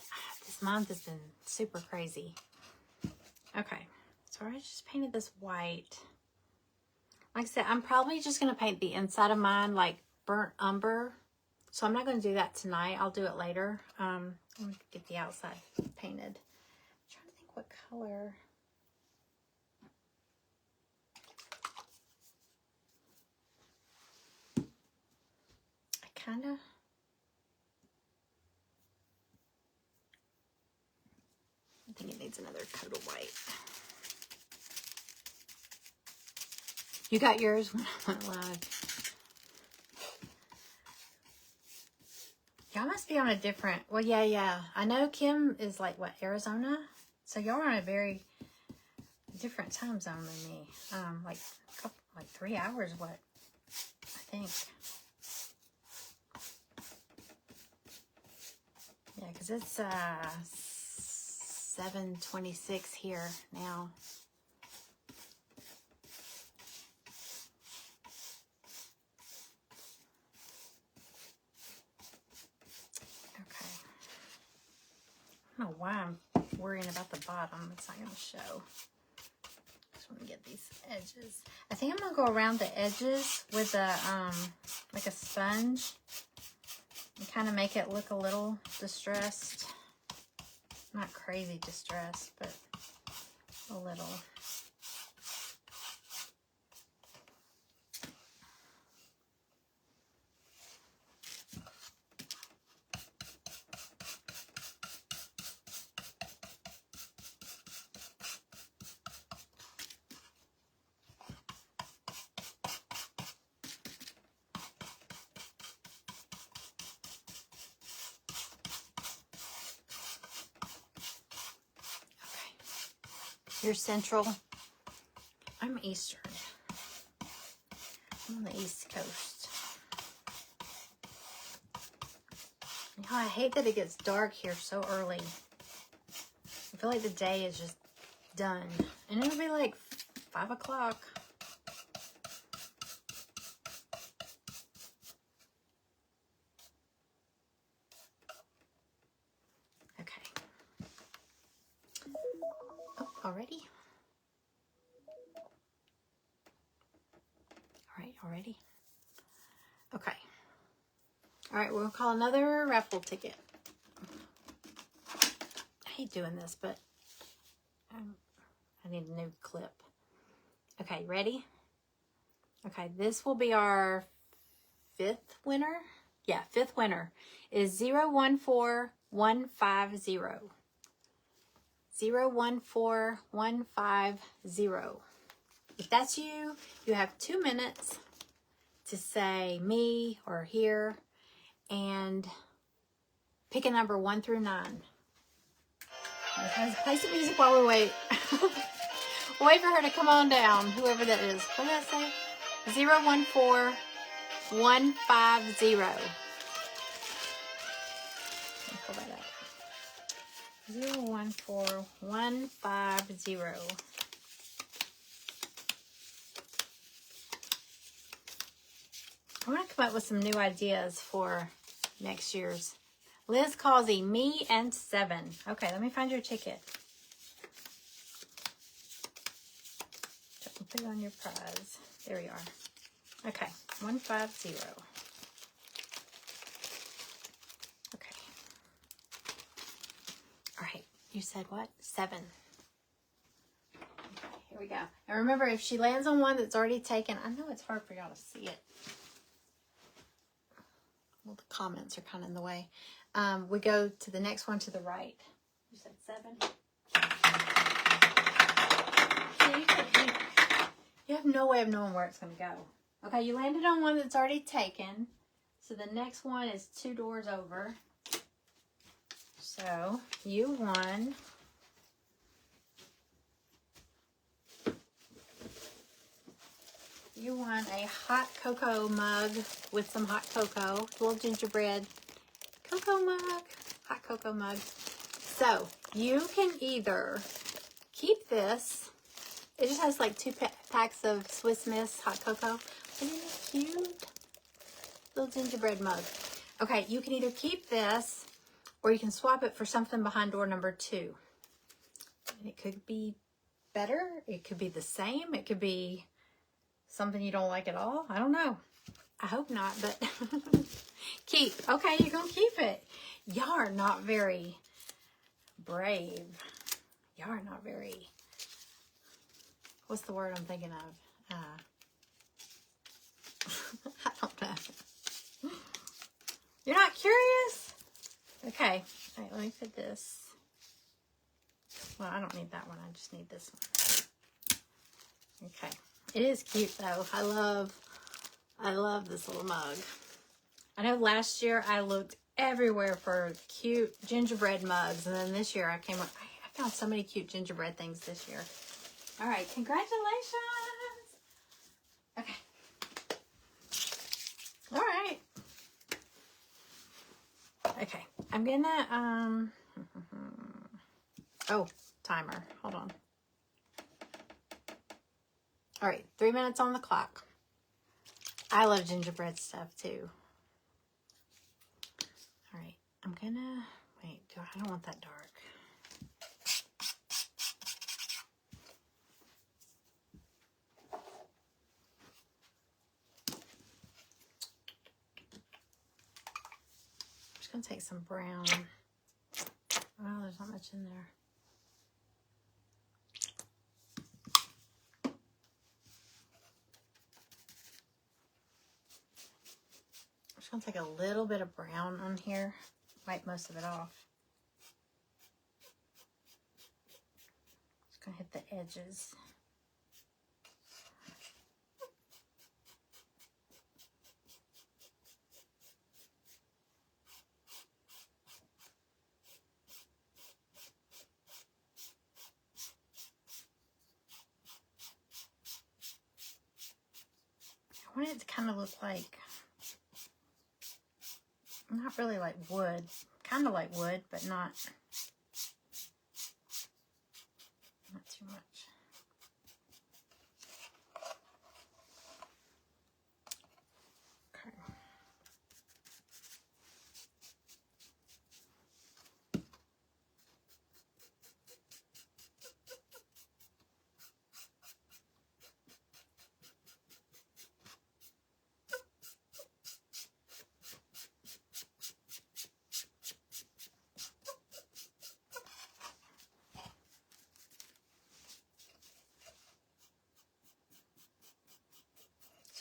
month has been super crazy. Okay, so I just painted this white. Like I said, I'm probably just going to paint the inside of mine like burnt umber. So I'm not going to do that tonight. I'll do it later. I'm going to get the outside painted. I'm trying to think what color. I think it needs another coat of white. You got yours when I went live. Y'all must be on a different, well, yeah. I know Kim is like, what, Arizona? So y'all are on a very different time zone than me. Like 3 hours, what, I think. Yeah, because it's 7:26 here now. Okay. I don't know why I'm worrying about the bottom. It's not going to show. Just want to get these edges. I think I'm going to go around the edges with a like a sponge and kind of make it look a little distressed. Not crazy distressed, but a little. You're Central. I'm Eastern. I'm on the East Coast. You know, I hate that it gets dark here so early. feel like the day is just done. And it'll be like 5 o'clock. Okay. Oh, already? All right, already? Okay. All right, we'll call another raffle ticket. I hate doing this, but I need a new clip. Okay, ready? Okay, this will be our 5th winner. Yeah, 5th winner is 014150. 014150. If that's you, you have 2 minutes to say me or here and pick a number 1 through 9. Let's play some music while we wait. We'll wait for her to come on down, whoever that is. What did I say? 014150. Let me pull that up. 014150. I want to come up with some new ideas for next year's. Liz Causey, me and 7. Okay, let me find your ticket. Put it on your prize. There we are. Okay, 150. Okay. All right, you said what? 7. Okay, here we go. And remember, if she lands on one that's already taken, I know it's hard for y'all to see it. Well, the comments are kind of in the way. We go to the next one to the right. You said 7. You have no way of knowing where it's going to go. Okay, you landed on one that's already taken. So the next one is 2 doors over. So you won. You won a hot cocoa mug with some hot cocoa. Little gingerbread cocoa mug. Hot cocoa mug. So you can either keep this. It just has like 2 packs of Swiss Miss hot cocoa. Isn't it cute? Little gingerbread mug. Okay, you can either keep this or you can swap it for something behind door number 2. And it could be better. It could be the same. It could be something you don't like at all. I don't know. I hope not, but keep. Okay, you're going to keep it. Y'all are not very brave. Y'all are not very... What's the word I'm thinking of? I don't know. You're not curious? Okay. All right, let me put this. Well, I don't need that one. I just need this one. Okay. It is cute, though. I love this little mug. I know last year I looked everywhere for cute gingerbread mugs. And then this year I found so many cute gingerbread things this year. All right, congratulations. Okay. All right. Okay, I'm gonna, oh, timer, hold on. All right, 3 minutes on the clock. I love gingerbread stuff too. All right, I'm gonna, wait, I don't want that dark. Gonna take some brown. Well, there's not much in there. I'm just gonna take a little bit of brown on here, wipe most of it off. Just gonna hit the edges. I want it to kind of look like, not really like wood, kind of like wood, but not.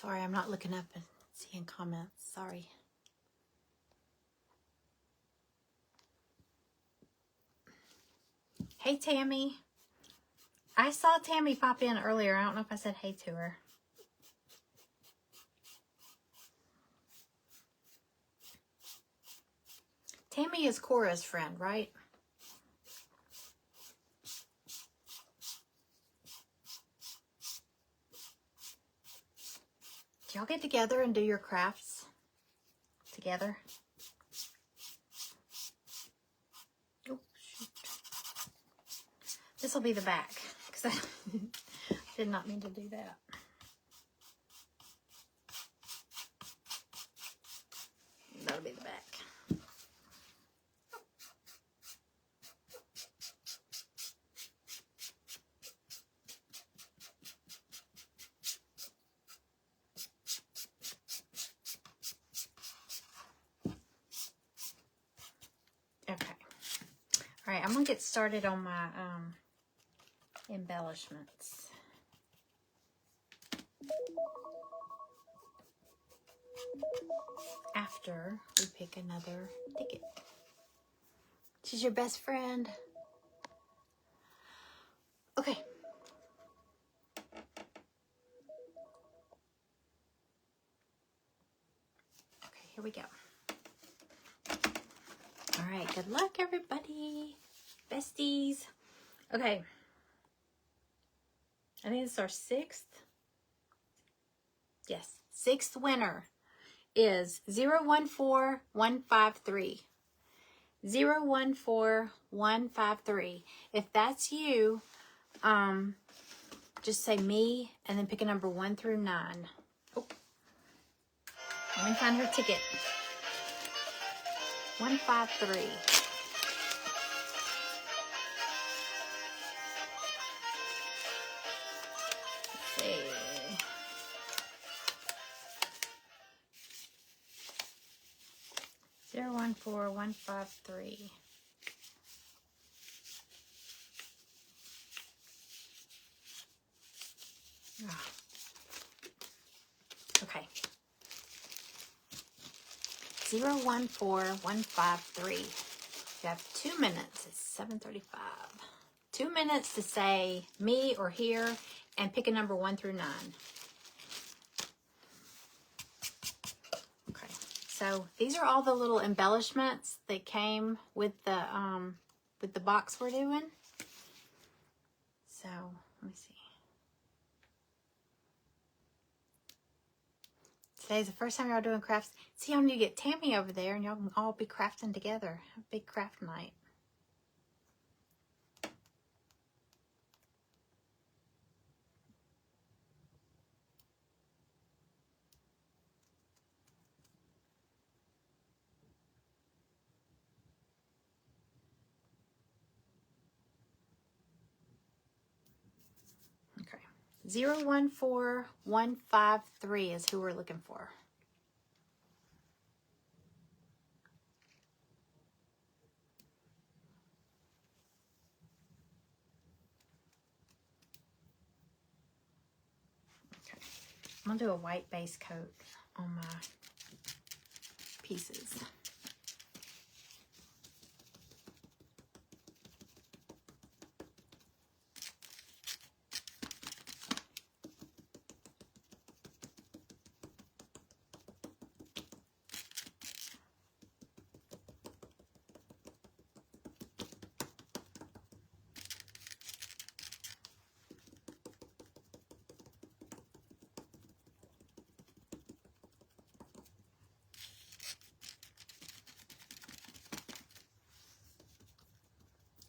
Sorry, I'm not looking up and seeing comments. Sorry. Hey, Tammy. I saw Tammy pop in earlier. I don't know if I said hey to her. Tammy is Cora's friend, right? Do y'all get together and do your crafts together? Oh, shoot. This will be the back, because I did not mean to do that. That'll be the back. Okay. All right, I'm going to get started on my embellishments. After we pick another ticket. She's your best friend. Okay. Okay, here we go. All right, good luck, everybody. Besties. Okay. I think it's our 6th. Yes, 6th winner is 014153. 014153. If that's you, just say me and then pick a number 1 through 9. Oh. Let me find her ticket. 153. Let's see. Zero 14153. Oh. Okay. 014153. You have 2 minutes. It's 7:35. 2 minutes to say me or here and pick a number 1 through 9. Okay. So these are all the little embellishments that came with the box we're doing. So let me see. Today's the first time y'all doing crafts. See, y'all need to get Tammy over there and y'all can all be crafting together. A big craft night. Okay. 014153 is who we're looking for. I'm gonna do a white base coat on my pieces.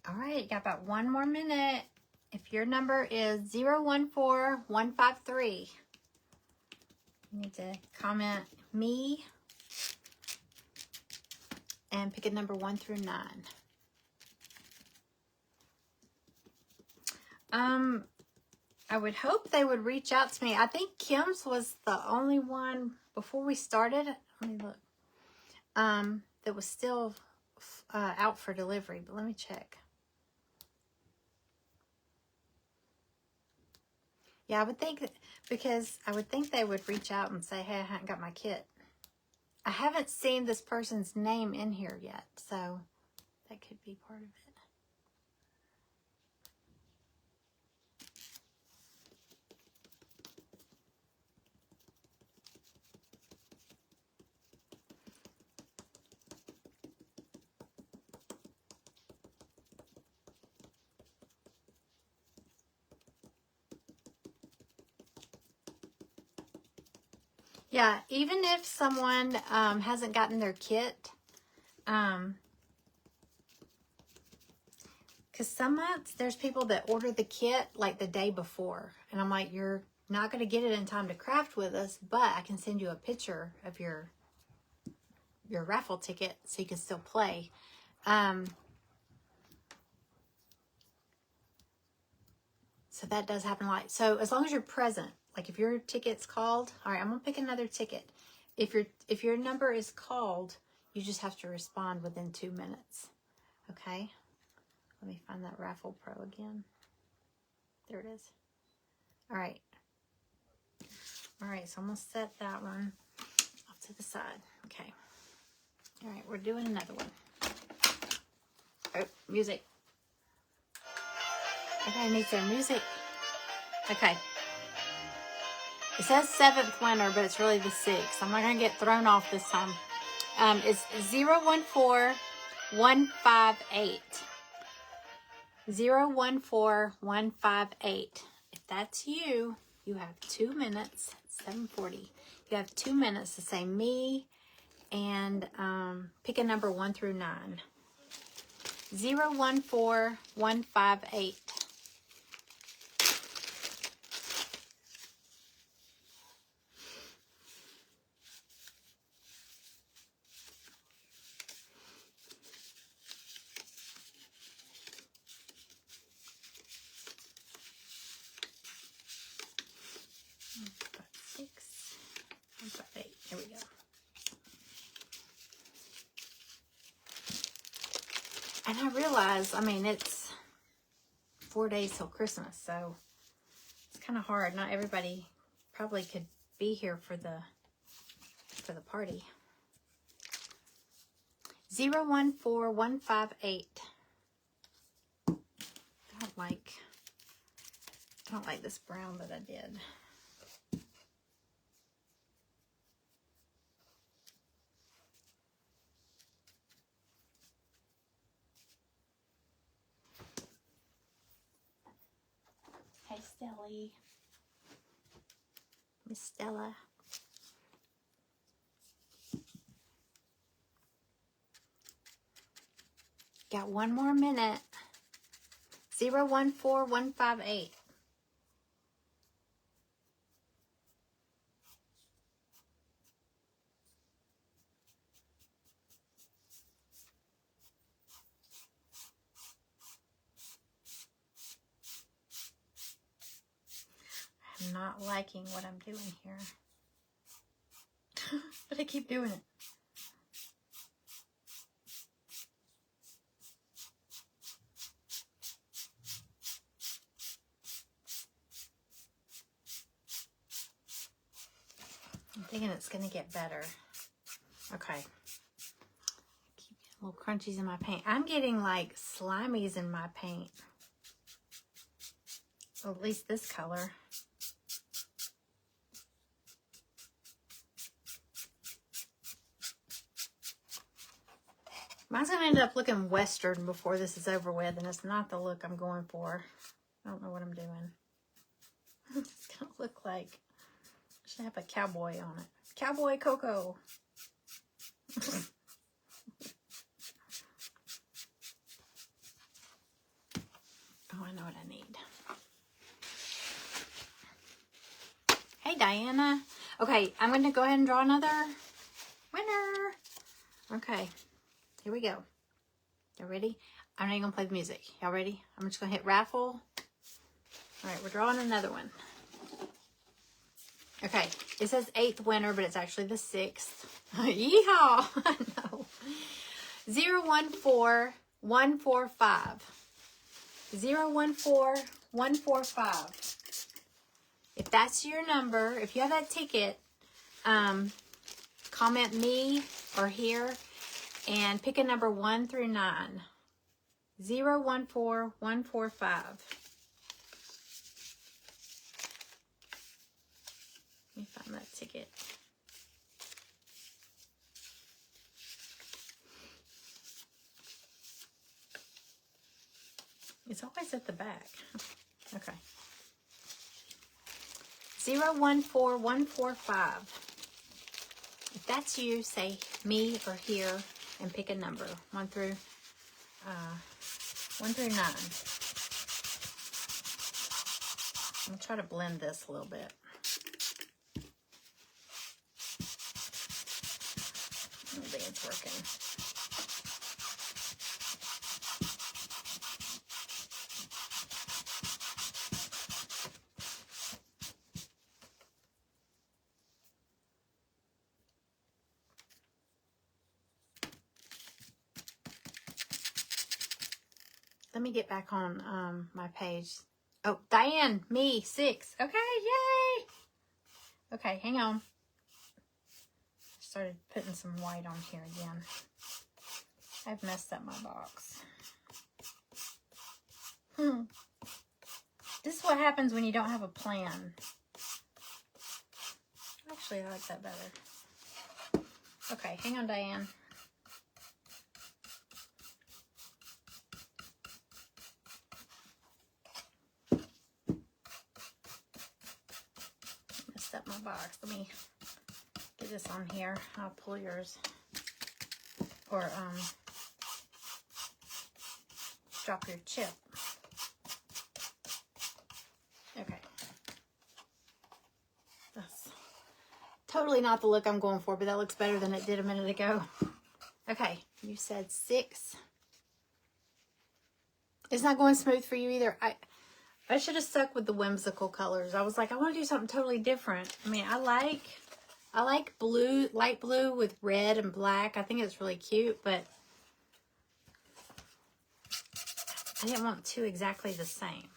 All right, got about 1 more minute. If your number is 014153, you need to comment me and pick a number 1 through 9. I would hope they would reach out to me. I think Kim's was the only one before we started. Let me look. That was still out for delivery, but let me check. Yeah, I would think that, because I would think they would reach out and say, hey, I haven't got my kit. I haven't seen this person's name in here yet, so that could be part of it. Yeah, even if someone hasn't gotten their kit, because some months there's people that order the kit like the day before. And I'm like, you're not going to get it in time to craft with us, but I can send you a picture of your raffle ticket so you can still play. So that does happen a lot. So as long as you're present, like if your ticket's called, all right, I'm going to pick another ticket. If your number is called, you just have to respond within 2 minutes. Okay? Let me find that Raffle Pro again. There it is. All right. All right, so I'm going to set that one off to the side. Okay. All right, we're doing another one. Oh, music. Okay, I need some music. Okay. It says 7th winner, but it's really the 6th. I'm not going to get thrown off this time. It's 014158. 014158. If that's you, you have 2 minutes. 7:40. You have 2 minutes to say me and pick a number 1 through 9. 014158. Here we go. And I realize, I mean, it's 4 days till Christmas, so it's kind of hard. Not everybody probably could be here for the party. 014158. I don't like this brown that I did. Hey, Stelly. Miss Stella. Got 1 more minute. 014158. I'm not liking what I'm doing here. But I keep doing it. I'm thinking it's going to get better. Okay. Keep getting little crunchies in my paint. I'm getting like slimies in my paint. Well, at least this color. Mine's going to end up looking Western before this is over with, and it's not the look I'm going for. I don't know what I'm doing. It's going to look like, I should have a cowboy on it. Cowboy Coco. Oh, I know what I need. Hey, Diana. Okay, I'm going to go ahead and draw another winner. Okay, here we go. You ready? I'm not even going to play the music. Y'all ready? I'm just going to hit raffle. All right, we're drawing another one. Okay, it says 8th winner, but it's actually the 6th. Yeehaw! I know. 014145. 014145. If that's your number, if you have that ticket, comment me or here and pick a number 1 through 9. 0, 1, 4, 1, 4, 5. Let me find that ticket. It's always at the back. Okay. 0, 1, 4, 1, 4, 5. If that's you, say me or here and pick a number 1 through 9. I'm gonna try to blend this a little bit. I don't think it's working. Let me get back on my page. Oh, Diane, me, 6. Okay, yay! Okay, hang on. Started putting some white on here again. I've messed up my box. This is what happens when you don't have a plan. Actually, I like that better. Okay, hang on, Diane. Messed up my box. Let me get this on here. I'll pull yours. Or, drop your chip. Okay. That's totally not the look I'm going for, but that looks better than it did a minute ago. Okay, you said 6. It's not going smooth for you either. I should have stuck with the whimsical colors. I was like, I want to do something totally different. I mean, I like blue, light blue with red and black. I think it's really cute, but I didn't want 2 exactly the same.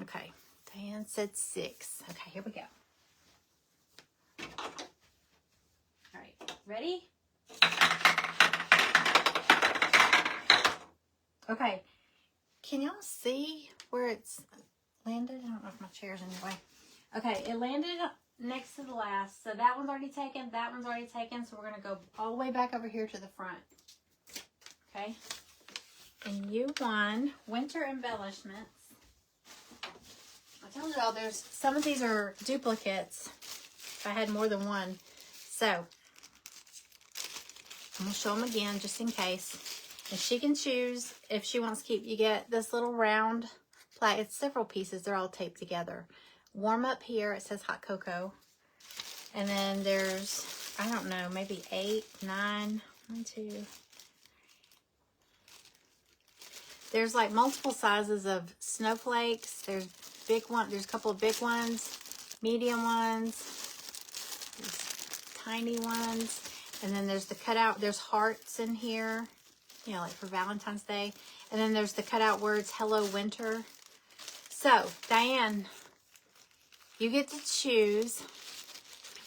Okay, Diane said 6. Okay, here we go. All right, ready? Okay, can y'all see where it's landed? I don't know if my chair's in the way. Okay, it landed next to the last. So that one's already taken, that one's already taken. So we're going to go all the way back over here to the front. Okay. And you won winter embellishments. I told y'all there's some of these are duplicates. If I had more than one. So I'm going to show them again just in case. And she can choose if she wants to keep. You get this little round plaque. It's several pieces. They're all taped together. Warm up here. It says hot cocoa. And then there's, I don't know, maybe 8, 9, 1, 2. There's like multiple sizes of snowflakes. There's big one. There's a couple of big ones, medium ones, tiny ones. And then there's the cutout. There's hearts in here, you know, like for Valentine's Day. And then there's the cutout words, Hello Winter. So, Diane, you get to choose.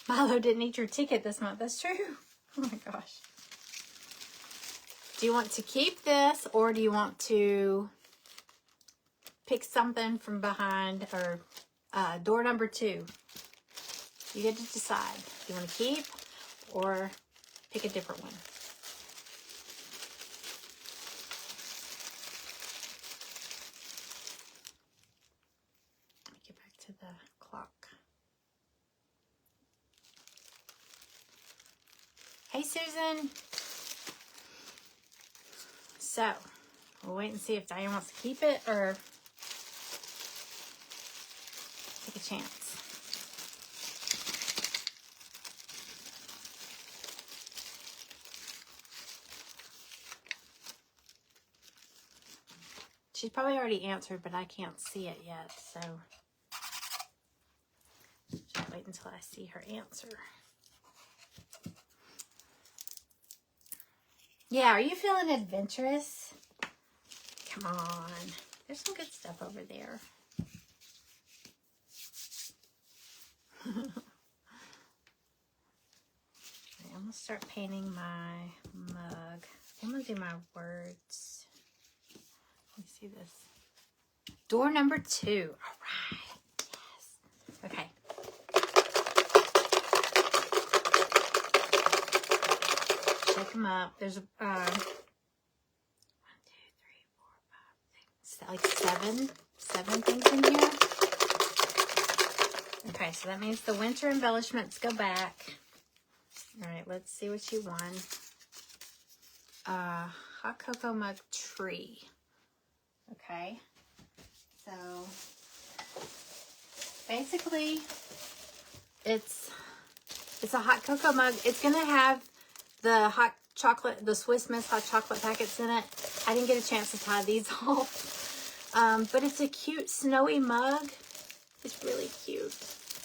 Milo didn't eat your ticket this month. That's true. Oh my gosh. Do you want to keep this or do you want to pick something from behind or door number 2? You get to decide. Do you want to keep or pick a different one? Let me get back to the clock. Hey, Susan. So, we'll wait and see if Diane wants to keep it or take a chance. She's probably already answered, but I can't see it yet, so just wait until I see her answer. Yeah, are you feeling adventurous? Come on. There's some good stuff over there. start painting my mug. I'm gonna do my words. Let me see this. Door number 2. All right. Yes. Okay. Check them up. There's a 1, 2, 3, 4, 5, 6, like seven things in here. Okay, so that means the winter embellishments go back. All right, let's see what you won. Hot cocoa mug tree. Okay, so basically it's a hot cocoa mug. It's gonna have the hot chocolate, the Swiss Miss hot chocolate packets in it. I didn't get a chance to tie these off, but it's a cute snowy mug. It's really cute.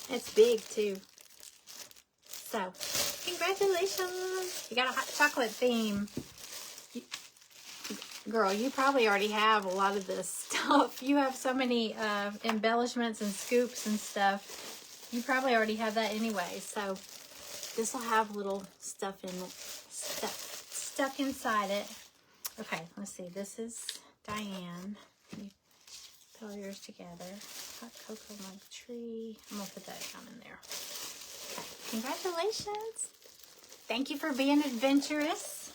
It's big too. So, congratulations! You got a hot chocolate theme. Girl, you probably already have a lot of this stuff. You have so many embellishments and scoops and stuff. You probably already have that anyway. So, this will have little stuff in it, stuck inside it. Okay, let's see. This is Diane. You put all yours together. Hot cocoa mug tree. I'm gonna put that down in there. Okay. Congratulations. Thank you for being adventurous.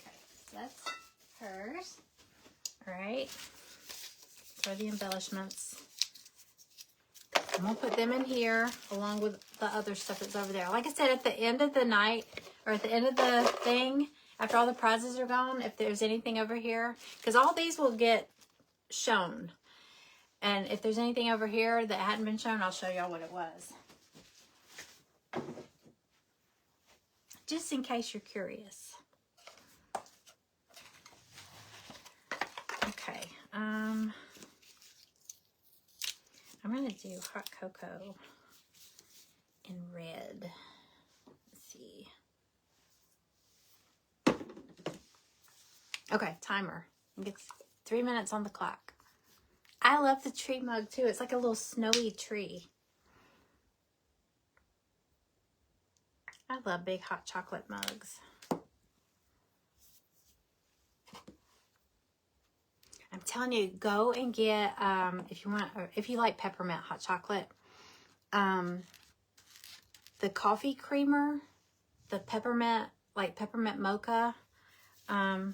Okay, so that's hers. All right. For the embellishments. I'm going to put them in here along with the other stuff that's over there. Like I said, at the end of the night, or at the end of the thing, after all the prizes are gone, if there's anything over here, because all these will get shown. And if there's anything over here that hadn't been shown, I'll show y'all what it was. Just in case you're curious. Okay. I'm going to do hot cocoa in red. Let's see. Okay, timer. It's 3 minutes on the clock. I love the tree mug too. It's like a little snowy tree. I love big hot chocolate mugs. I'm telling you, go and get, if you want, or if you like peppermint hot chocolate, the coffee creamer, the peppermint, like peppermint mocha. I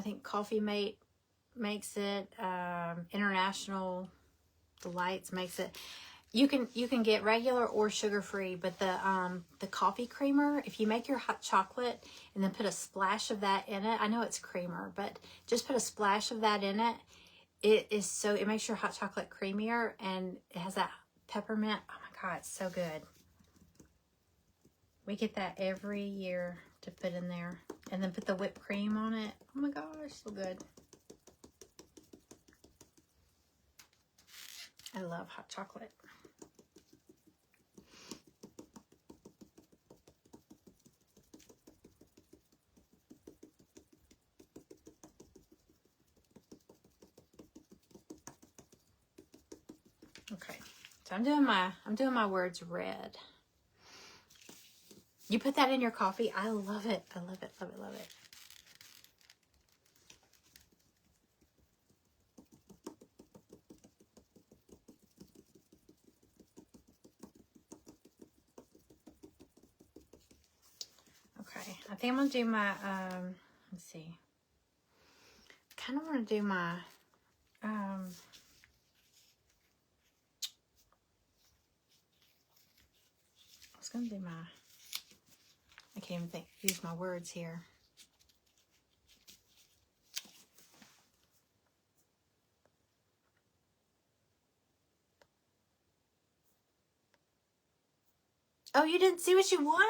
think Coffee Mate makes it. International Delights makes it. You can get regular or sugar-free, but the coffee creamer, if you make your hot chocolate and then put a splash of that in it, I know it's creamer, but just put a splash of that in it, it makes your hot chocolate creamier, and it has that peppermint. Oh my God, it's so good. We get that every year to put in there, and then put the whipped cream on it. Oh my gosh, so good. I love hot chocolate. Okay, so I'm doing my words red. You put that in your coffee. I love it. I love it. Love it. Love it. Okay, I think I'm gonna do my let's see. I kind of want to do my I was gonna do my, I can't even use my words here. Oh, you didn't see what you won?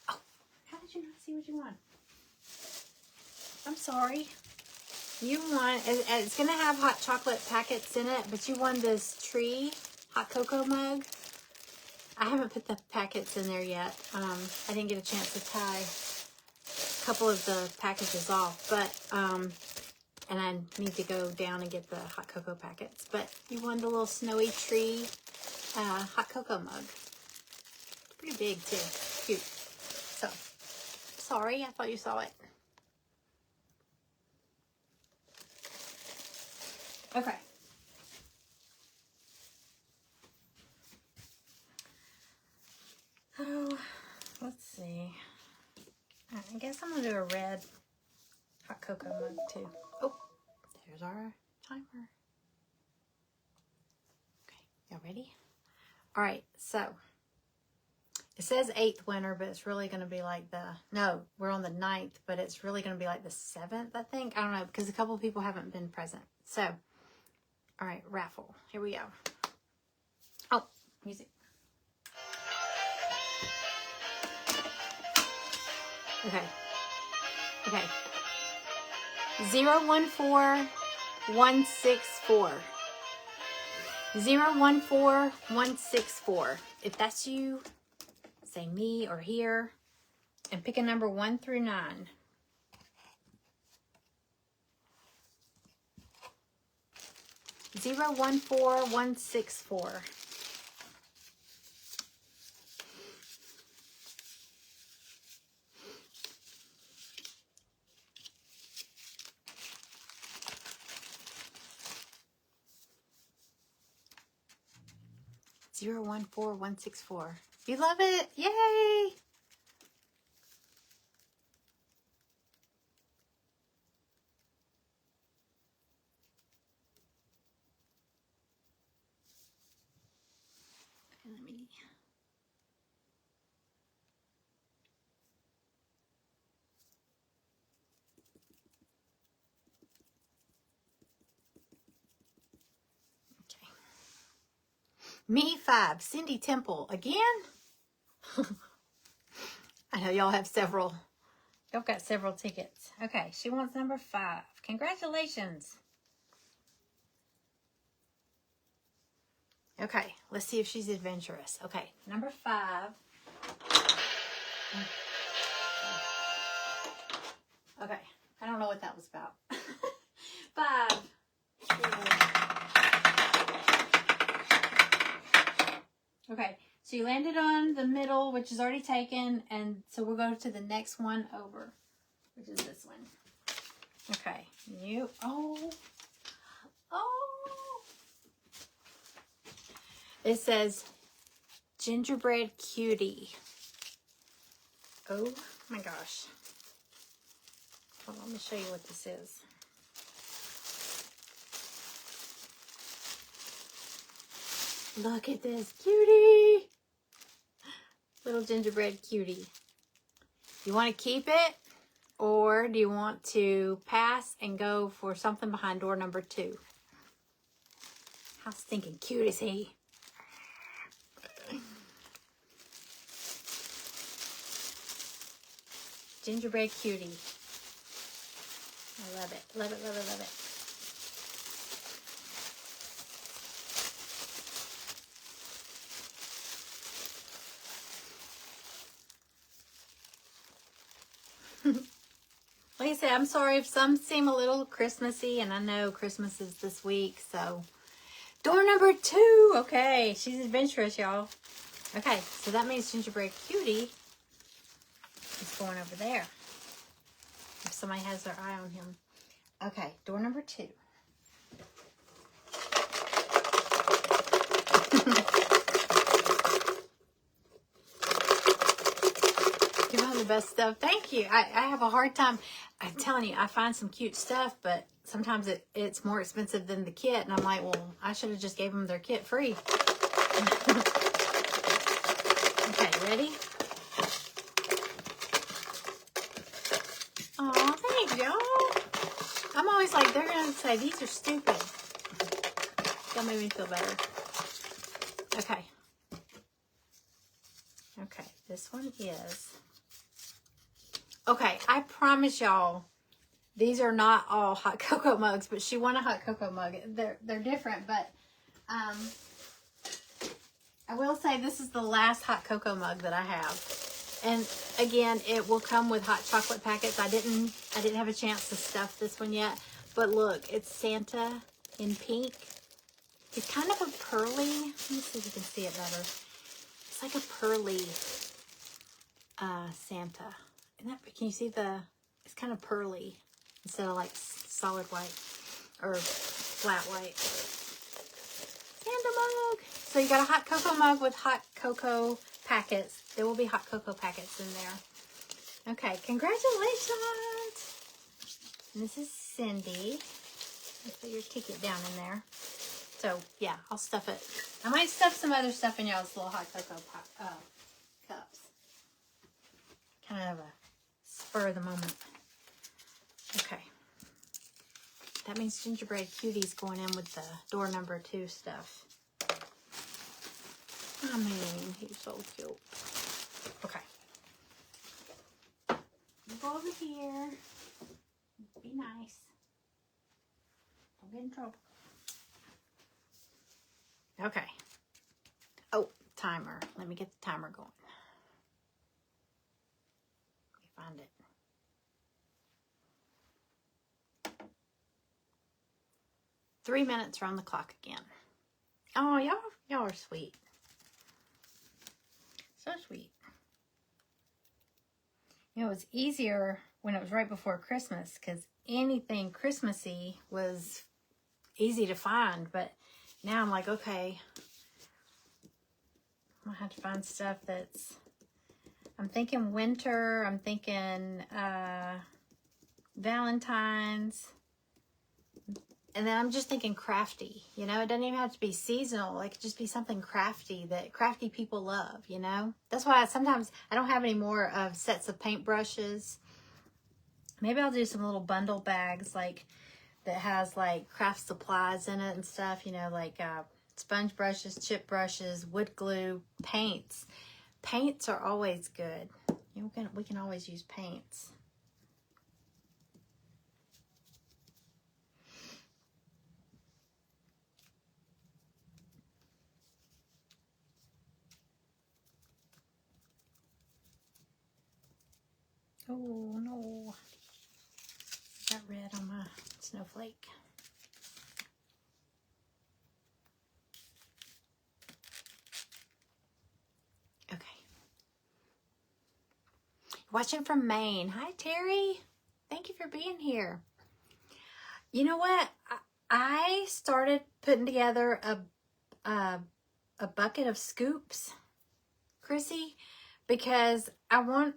Oh, how did you not see what you won? I'm sorry. You won, it's going to have hot chocolate packets in it, but you won this tree hot cocoa mug. I haven't put the packets in there yet. I didn't get a chance to tie a couple of the packages off, but, and I need to go down and get the hot cocoa packets. But you won the little snowy tree hot cocoa mug. Pretty big too. Cute. So, sorry, I thought you saw it. Okay. Oh, let's see. I guess I'm going to do a red hot cocoa mug too. Oh, there's our timer. Okay, y'all ready? All right, so it says 8th winter, but it's really going to be like no, we're on the 9th, but it's really going to be like the 7th, I think. I don't know, because a couple of people haven't been present. So, all right, raffle. Here we go. Oh, music. Okay. 014164. 014164. If that's you, say me or here, and pick a number 1 through 9. Zero 14164. Zero 14164. You love it! Yay! Let me. Okay. Me 5. Cindy Temple again. I know y'all have several. Y'all got several tickets. Okay, she wants number 5. Congratulations. Okay, let's see if she's adventurous. Okay, number 5. Okay, I don't know what that was about. 5. Okay, so you landed on the middle, which is already taken, and so we'll go to the next one over, which is this one. Okay, it says gingerbread cutie. Oh my gosh. Hold on, let me show you what this is. Look at this cutie. Little gingerbread cutie. You want to keep it, or do you want to pass and go for something behind door number 2? How stinking cute is he? Gingerbread cutie. I love it. Love it, love it, love it. Like I said, I'm sorry if some seem a little Christmassy, and I know Christmas is this week, so. Door number 2. Okay, she's adventurous, y'all. Okay, so that means gingerbread cutie is going over there. If somebody has their eye on him. Okay, door number 2. You have the best stuff. Thank you. I have a hard time. I'm telling you, I find some cute stuff, but sometimes it's more expensive than the kit. And I'm like, well, I should have just gave them their kit free. Okay, ready? Oh, thank y'all. I'm always like, they're going to say, these are stupid. That made me feel better. Okay. Okay, this one is... Okay, I promise y'all, these are not all hot cocoa mugs, but she won a hot cocoa mug. They're different, but I will say this is the last hot cocoa mug that I have. And again, it will come with hot chocolate packets. I didn't have a chance to stuff this one yet, but look, it's Santa in pink. It's kind of a pearly. Let me see if you can see it better. It's like a pearly Santa. Isn't that, can you see it's kind of pearly instead of like solid white or flat white. Santa mug. So you got a hot cocoa mug with hot cocoa packets. There will be hot cocoa packets in there. Okay, congratulations. And this is Cindy. Let's put your ticket down in there. So, yeah, I'll stuff it. I might stuff some other stuff in y'all's little hot cocoa cups. Kind of a spur of the moment. Okay. That means gingerbread cutie's going in with the door number 2 stuff. I mean, he's so cute. Okay. You go over here. Be nice. Don't get in trouble. Okay. Oh, timer. Let me get the timer going. Let me find it. Three minutes are on the clock again. Oh, y'all are sweet. So sweet. You know, it was easier when it was right before Christmas because anything Christmassy was easy to find, but now I'm like, okay, I'm gonna have to find stuff that's, I'm thinking winter, I'm thinking Valentine's, and then I'm just thinking crafty, you know, it doesn't even have to be seasonal, it could just be something crafty that crafty people love, you know. That's why sometimes I don't have any more of sets of paintbrushes. Maybe I'll do some little bundle bags like that has like craft supplies in it and stuff, you know, like sponge brushes, chip brushes, wood glue, paints. Paints are always good. You know, we can always use paints. Oh no, got red on my snowflake. Okay. Watching from Maine. Hi, Terry. Thank you for being here. You know what? I started putting together a bucket of scoops, Chrissy, because I want,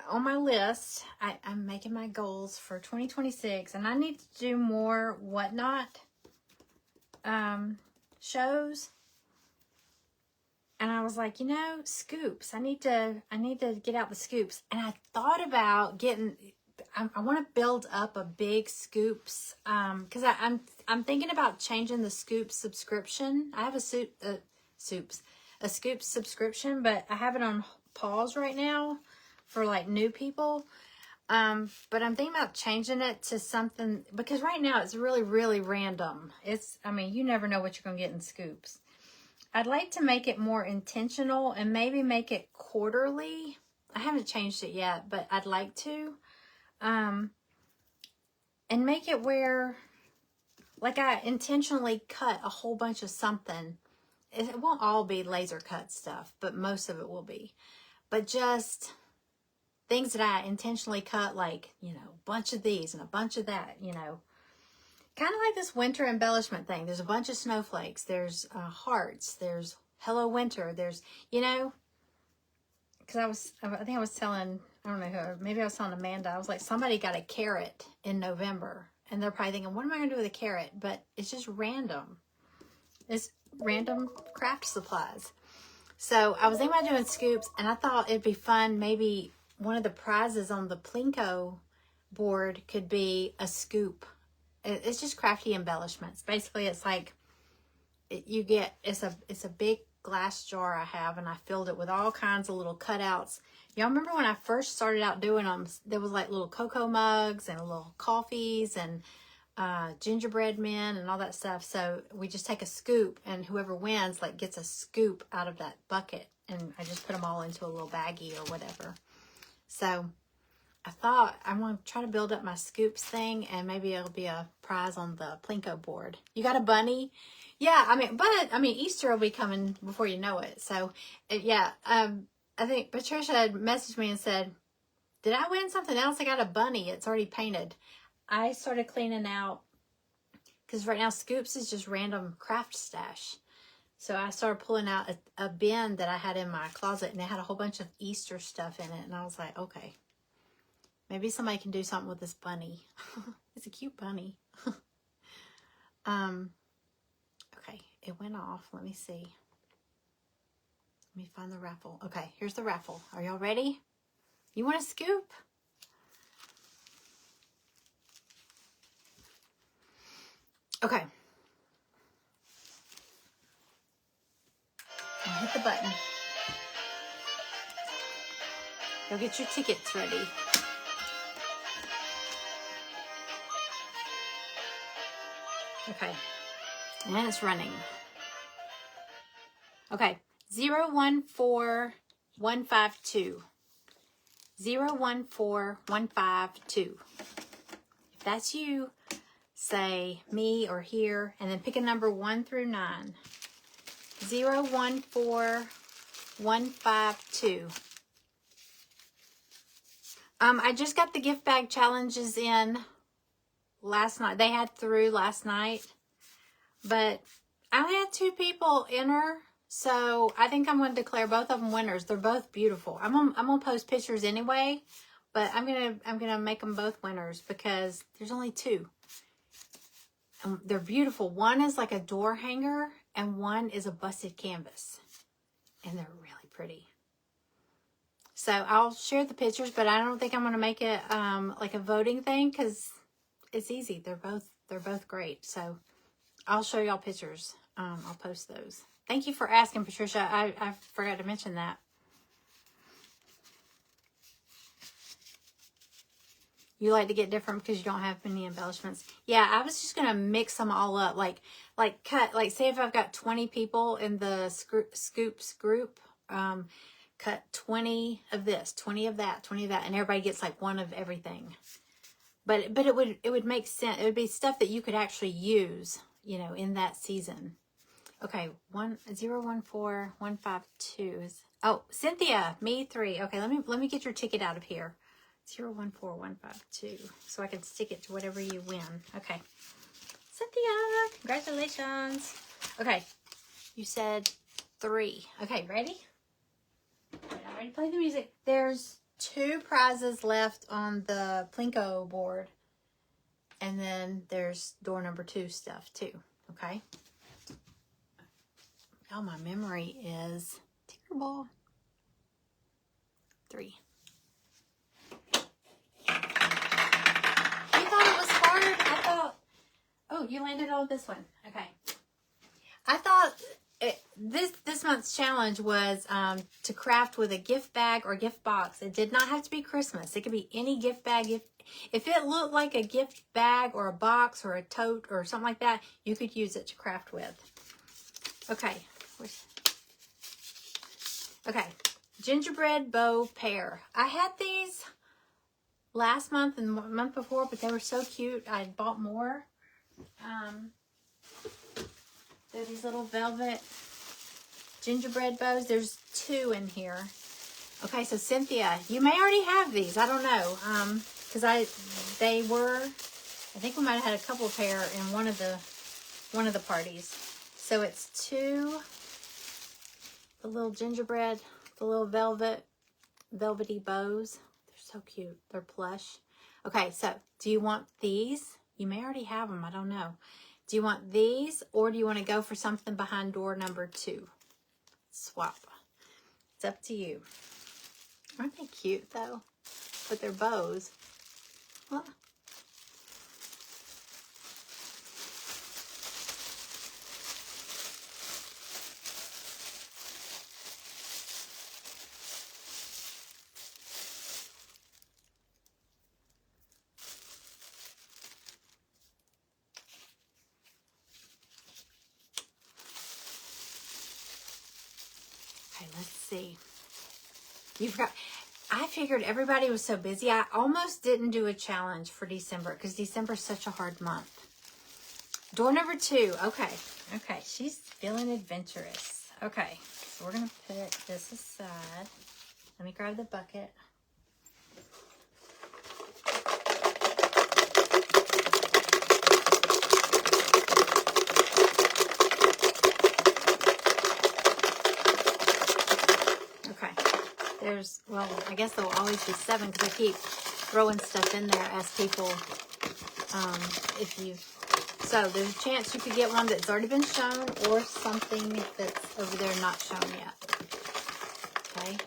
on my list, I'm making my goals for 2026, and I need to do more Whatnot shows. And I was like, you know, scoops. I need to get out the scoops. And I thought about getting, I want to build up a big scoops, because I'm thinking about changing the scoops subscription. I have a scoops subscription, but I have it on pause right now for like new people. But I'm thinking about changing it to something, because right now it's really, really random. I mean, you never know what you're going to get in scoops. I'd like to make it more intentional and maybe make it quarterly. I haven't changed it yet, but I'd like to. And make it where, like, I intentionally cut a whole bunch of something. It won't all be laser cut stuff, but most of it will be. But just things that I intentionally cut, like, you know, a bunch of these and a bunch of that, you know. Kind of like this winter embellishment thing. There's a bunch of snowflakes. There's hearts. There's Hello Winter. There's, you know, because I think I was telling, I don't know who, maybe I was telling Amanda, I was like, somebody got a carrot in November. And they're probably thinking, what am I going to do with a carrot? But it's just random. It's random craft supplies. So I was thinking about doing scoops, and I thought it'd be fun. Maybe one of the prizes on the Plinko board could be a scoop. It's just crafty embellishments. Basically, it's like it's a big glass jar I have, and I filled it with all kinds of little cutouts. Y'all remember when I first started out doing them, there was like little cocoa mugs and little coffees and gingerbread men and all that stuff. So we just take a scoop, and whoever wins like gets a scoop out of that bucket, and I just put them all into a little baggie or whatever. So I thought I'm going to try to build up my scoops thing, and maybe it'll be a prize on the Plinko board. You got a bunny? Yeah, I mean, Easter will be coming before you know it. So, yeah, I think Patricia had messaged me and said, did I win something else? I got a bunny. It's already painted. I started cleaning out, because right now Scoops is just random craft stash. So I started pulling out a bin that I had in my closet, and it had a whole bunch of Easter stuff in it. And I was like, okay, maybe somebody can do something with this bunny. It's a cute bunny. Okay, it went off. Let me see. Let me find the raffle. Okay, here's the raffle. Are y'all ready? You want a scoop? Okay. I'll hit the button. Go get your tickets ready. Okay. And it's running. Okay. 014152. 014152. If that's you, say me or here, and then pick a number 1 through 9. 014152. I just got the gift bag challenges in last night. They had through last night, but I only had 2 people enter, so I think I'm going to declare both of them winners. They're both beautiful. I'm gonna post pictures anyway, but I'm gonna make them both winners because there's only 2. They're beautiful. One is like a door hanger, and one is a busted canvas, and they're really pretty. So I'll share the pictures, but I don't think I'm going to make it like a voting thing because it's easy. They're both great. So I'll show y'all pictures. I'll post those. Thank you for asking, Patricia. I forgot to mention that. You like to get different because you don't have many embellishments. Yeah, I was just going to mix them all up. Like cut, like say if I've got 20 people in the Scoops group, cut 20 of this, 20 of that, 20 of that, and everybody gets like one of everything. But it would make sense. It would be stuff that you could actually use, you know, in that season. Okay, 014152 is, oh, Cynthia, me 3. Okay, let me get your ticket out of here. 014152, so I can stick it to whatever you win. Okay, Cynthia, congratulations. Okay, you said 3. Okay, ready? Right, I'm ready to play the music. There's 2 prizes left on the Plinko board, and then there's door number 2 stuff too. Okay. Oh, my memory is terrible. 3. You thought it was hard? I thought, oh, you landed on this one. Okay. I thought this month's challenge was to craft with a gift bag or gift box. It did not have to be Christmas. It could be any gift bag. If it looked like a gift bag or a box or a tote or something like that, you could use it to craft with. Okay. Okay. Gingerbread bow pair. I had these last month and the month before, but they were so cute. I bought more. They're these little velvet gingerbread bows. There's 2 in here. Okay, so Cynthia, you may already have these. I don't know. Because I think we might have had a couple pair in one of the parties. So it's 2, the little gingerbread, the little velvety bows. They're so cute. They're plush. Okay, so do you want these? You may already have them. I don't know. Do you want these, or do you want to go for something behind door number 2? Swap. It's up to you. Aren't they cute, though? But they're bows. Well, okay, let's see. You've got, I figured everybody was so busy. I almost didn't do a challenge for December because December is such a hard month. Door number 2. Okay. Okay. She's feeling adventurous. Okay. So we're going to put this aside. Let me grab the bucket. Okay. There's, well, I guess there will always be 7 because I keep throwing stuff in there as people, so there's a chance you could get one that's already been shown or something that's over there not shown yet. Okay.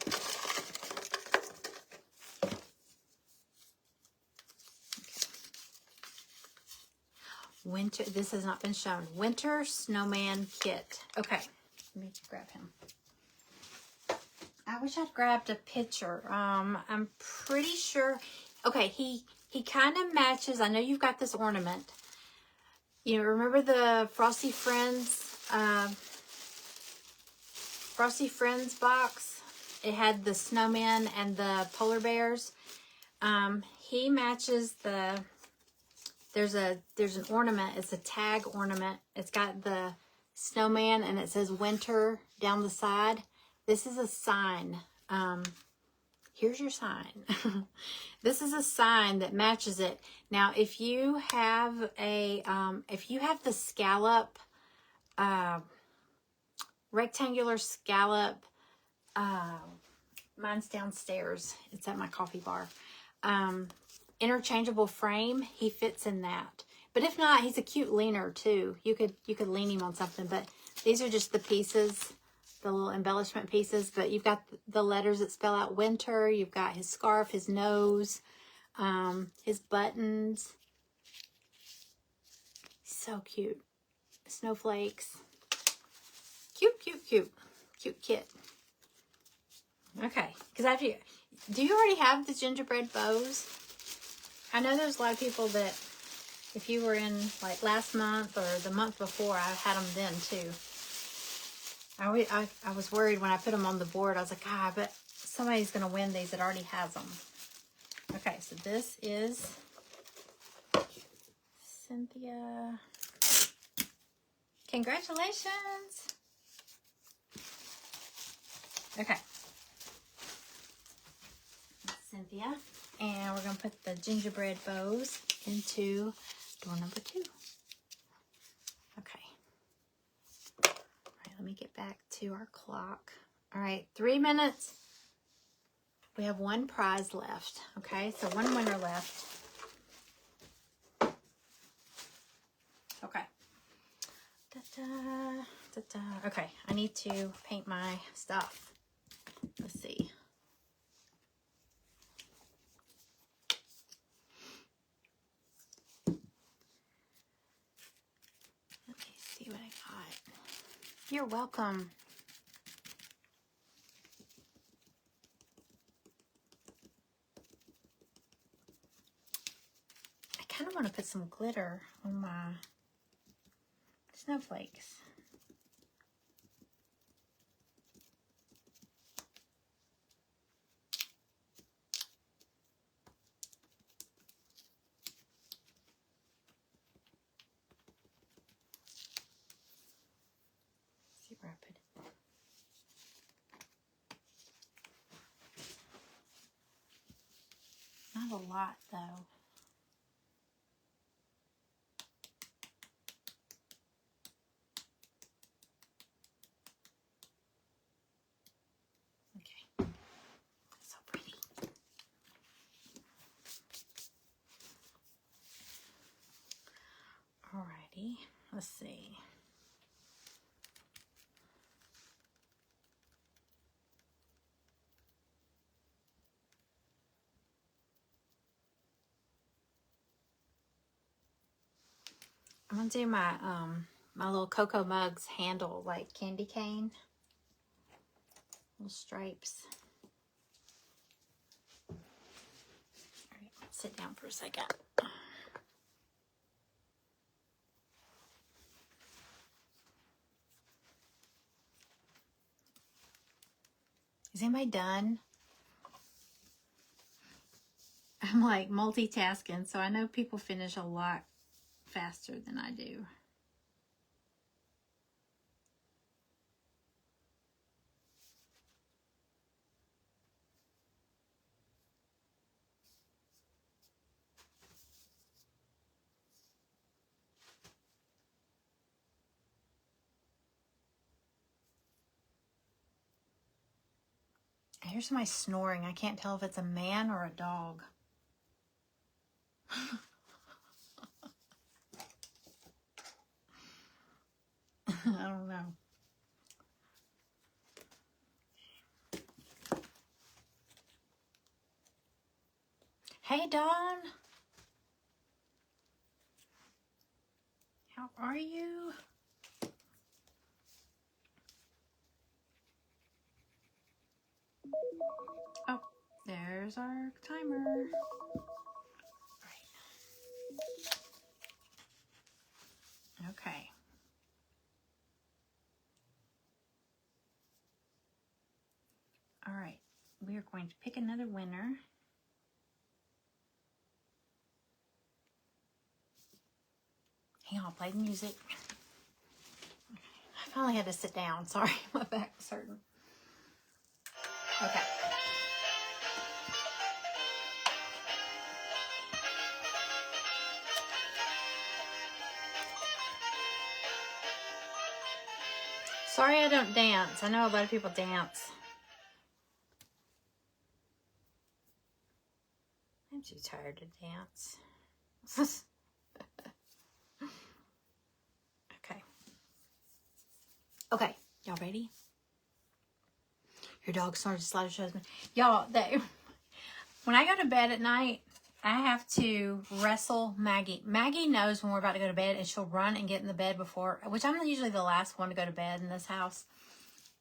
Winter, this has not been shown. Winter Snowman Kit. Okay. Let me grab him. I wish I'd grabbed a picture. I'm pretty sure. Okay, he kind of matches. I know you've got this ornament. You know, remember the Frosty Friends box? It had the snowman and the polar bears. He matches the. There's an ornament. It's a tag ornament. It's got the snowman and it says winter down the side. This is a sign. Here's your sign. This is a sign that matches it. Now, if you have the scallop, rectangular scallop, mine's downstairs. It's at my coffee bar. Interchangeable frame, he fits in that. But if not, he's a cute leaner too. You could lean him on something, but these are just the pieces, the little embellishment pieces, but you've got the letters that spell out winter. You've got his scarf, his nose, his buttons. So cute. Snowflakes. Cute, cute, cute. Cute kit. Okay, because do you already have the gingerbread bows? I know there's a lot of people that, if you were in like last month or the month before, I had them then too. I was worried when I put them on the board. I was like, I bet somebody's going to win these that already has them. Okay, so this is Cynthia. Congratulations. Okay. Cynthia. And we're going to put the gingerbread bows into door number 2. Okay. All right, let me get back to our clock. All right, 3 minutes. We have 1 prize left. Okay, so 1 winner left. Okay. Da-da, da-da. Okay, I need to paint my stuff. Let's see. Let me see what I got. You're welcome. I kind of want to put some glitter on my snowflakes. See where I put it. Not a lot though. Okay. So pretty. Alrighty. Let's see. I'm gonna do my my little Cocoa Mugs handle like candy cane. Little stripes. Alright, sit down for a second. Is anybody done? I'm like multitasking, so I know people finish a lot faster than I do. I hear somebody snoring. I can't tell if it's a man or a dog. I don't know. Hey, Dawn. How are you? Oh, there's our timer. Okay. All right. We are going to pick another winner. Hang on, I'll play the music. I finally had to sit down. Sorry, my back was hurting. Okay. Sorry I don't dance. I know a lot of people dance. I'm too tired to dance. Okay. Okay. Y'all ready? Your dog started to slide his husband. Y'all, when I go to bed at night, I have to wrestle Maggie. Maggie knows when we're about to go to bed, and she'll run and get in the bed before, which I'm usually the last one to go to bed in this house.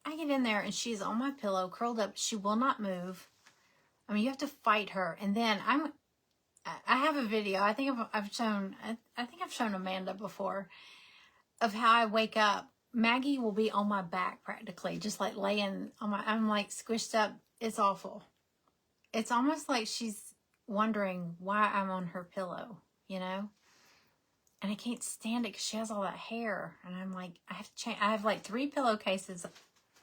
I get in there, and she's on my pillow, curled up. She will not move. I mean, you have to fight her. And then I have a video. I think I've shown Amanda before of how I wake up. Maggie will be on my back practically, just like laying on my, I'm like squished up. It's awful. It's almost like she's wondering why I'm on her pillow, you know? And I can't stand it because she has all that hair. And I'm like, I have to change. I have like 3 pillowcases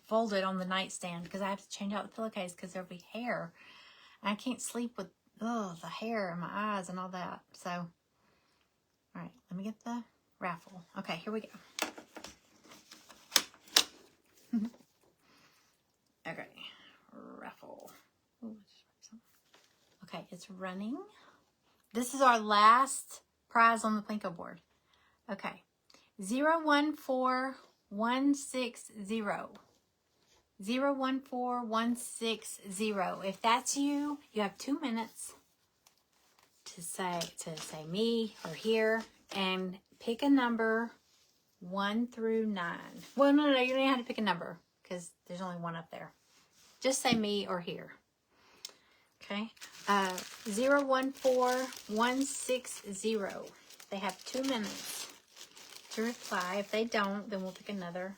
folded on the nightstand because I have to change out the pillowcase because there'll be hair. And I can't sleep with the hair in my eyes and all that. So, all right, let me get the raffle. Okay, here we go. Okay, raffle. Ooh, okay, it's running. This is our last prize on the Plinko board. Okay, 014160. 014160. If that's you, you have 2 minutes to say me or here and pick a number 1 through 9. Well, no, you don't have to pick a number because there's only one up there. Just say me or here. Okay. 014160. They have 2 minutes to reply. If they don't, then we'll pick another.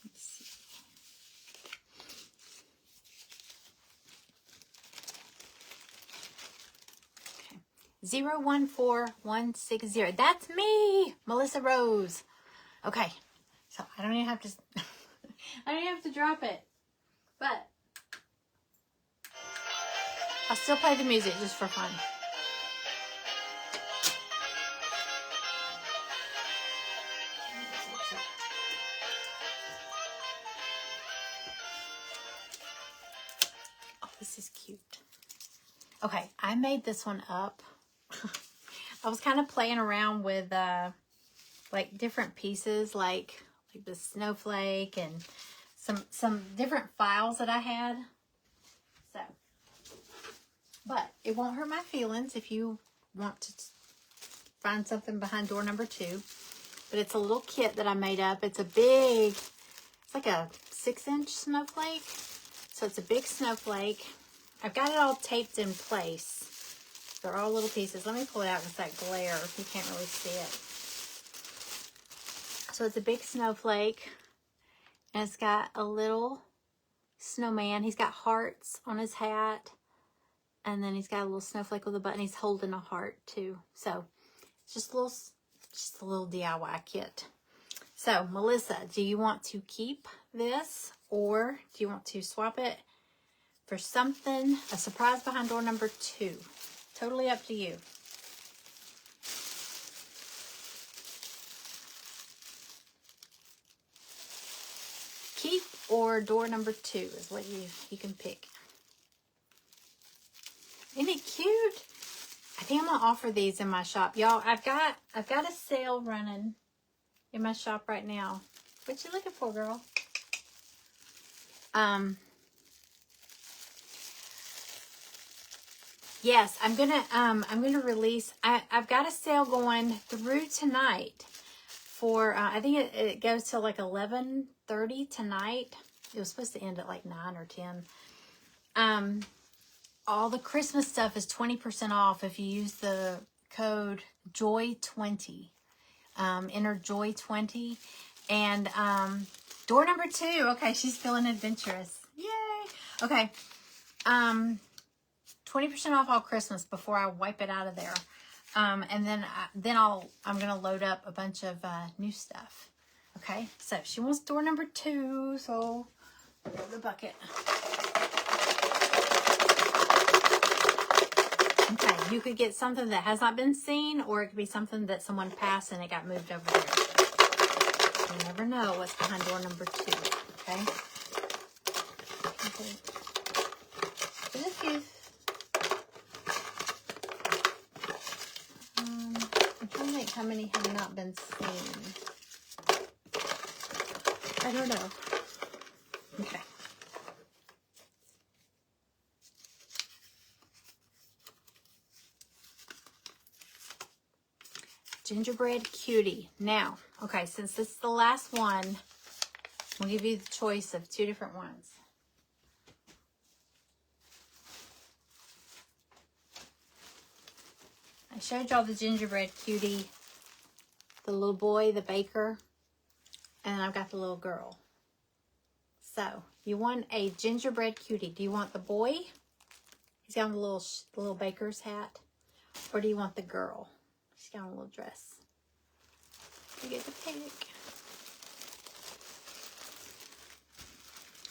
Let's see. 014160. That's me, Melissa Rose. Okay, so I don't even have to. I don't even have to drop it, but I'll still play the music just for fun. Oh, this is cute. Okay, I made this one up. I was kind of playing around with like different pieces, like the snowflake and some different files that I had. So, but it won't hurt my feelings if you want to find something behind door number 2. But it's a little kit that I made up. It's like a 6-inch snowflake. So it's a big snowflake. I've got it all taped in place. They're all little pieces. Let me pull it out with that glare. You can't really see it. So it's a big snowflake. And it's got a little snowman. He's got hearts on his hat. And then he's got a little snowflake with a button. He's holding a heart too. So it's just a little DIY kit. So Melissa, do you want to keep this or do you want to swap it for something, a surprise behind door number 2? Totally up to you. Keep or door number 2 is what you can pick. Isn't it cute? I think I'm gonna offer these in my shop, y'all. I've got a sale running in my shop right now. What you looking for, girl? Yes, I'm gonna release. I've got a sale going through tonight for I think it goes till like 11:30 tonight. It was supposed to end at like 9 or 10. All the Christmas stuff is 20% off if you use the code JOY20. Enter JOY20. And door number 2. Okay, she's feeling adventurous. Yay! Okay. 20% off all Christmas before I wipe it out of there. And then I'm gonna load up a bunch of new stuff. Okay, so she wants door number 2, so grab the bucket. Okay, you could get something that has not been seen, or it could be something that someone passed and it got moved over there. You never know what's behind door number 2. Okay. I'm trying to think how many have not been seen. I don't know. Okay. Gingerbread Cutie. Now, okay, since this is the last one, we'll give you the choice of 2 different ones. I showed y'all the Gingerbread Cutie, the little boy, the baker, and I've got the little girl. So, you want a Gingerbread Cutie. Do you want the boy? He's got a little baker's hat. Or do you want the girl? She's got a little dress. You get to pick.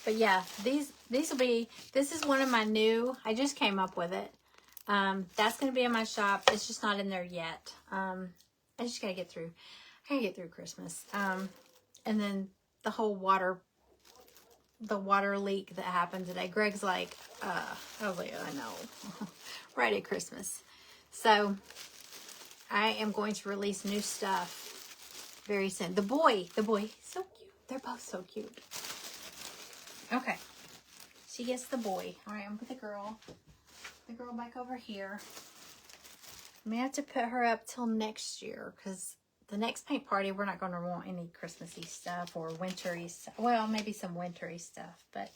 But yeah, this is one of my new, I just came up with it. That's going to be in my shop. It's just not in there yet. I just got to get through Christmas. And then the whole water leak that happened today. Greg's like, I was like, I know. Right at Christmas. So I am going to release new stuff very soon. The boy, so cute. They're both so cute. Okay. She gets the boy. All right, I'm with the girl. The girl back over here. I may have to put her up till next year because the next paint party, we're not going to want any Christmassy stuff or wintry stuff. Well, maybe some wintry stuff, but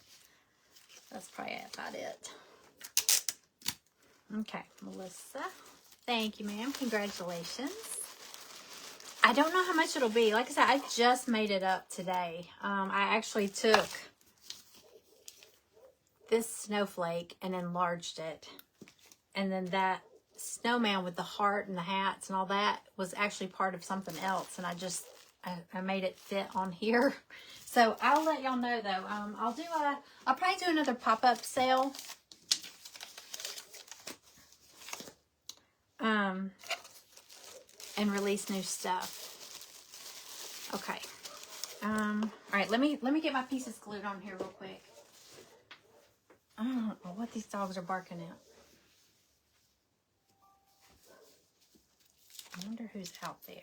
that's probably about it. Okay, Melissa. Thank you, ma'am. Congratulations. I don't know how much it'll be. Like I said, I just made it up today. I actually took this snowflake and enlarged it. And then that snowman with the heart and the hats and all that was actually part of something else. And I made it fit on here. So I'll let y'all know though. I'll probably do another pop-up sale. And release new stuff. Okay. All right, let me get my pieces glued on here real quick. I don't know what these dogs are barking at. I wonder who's out there.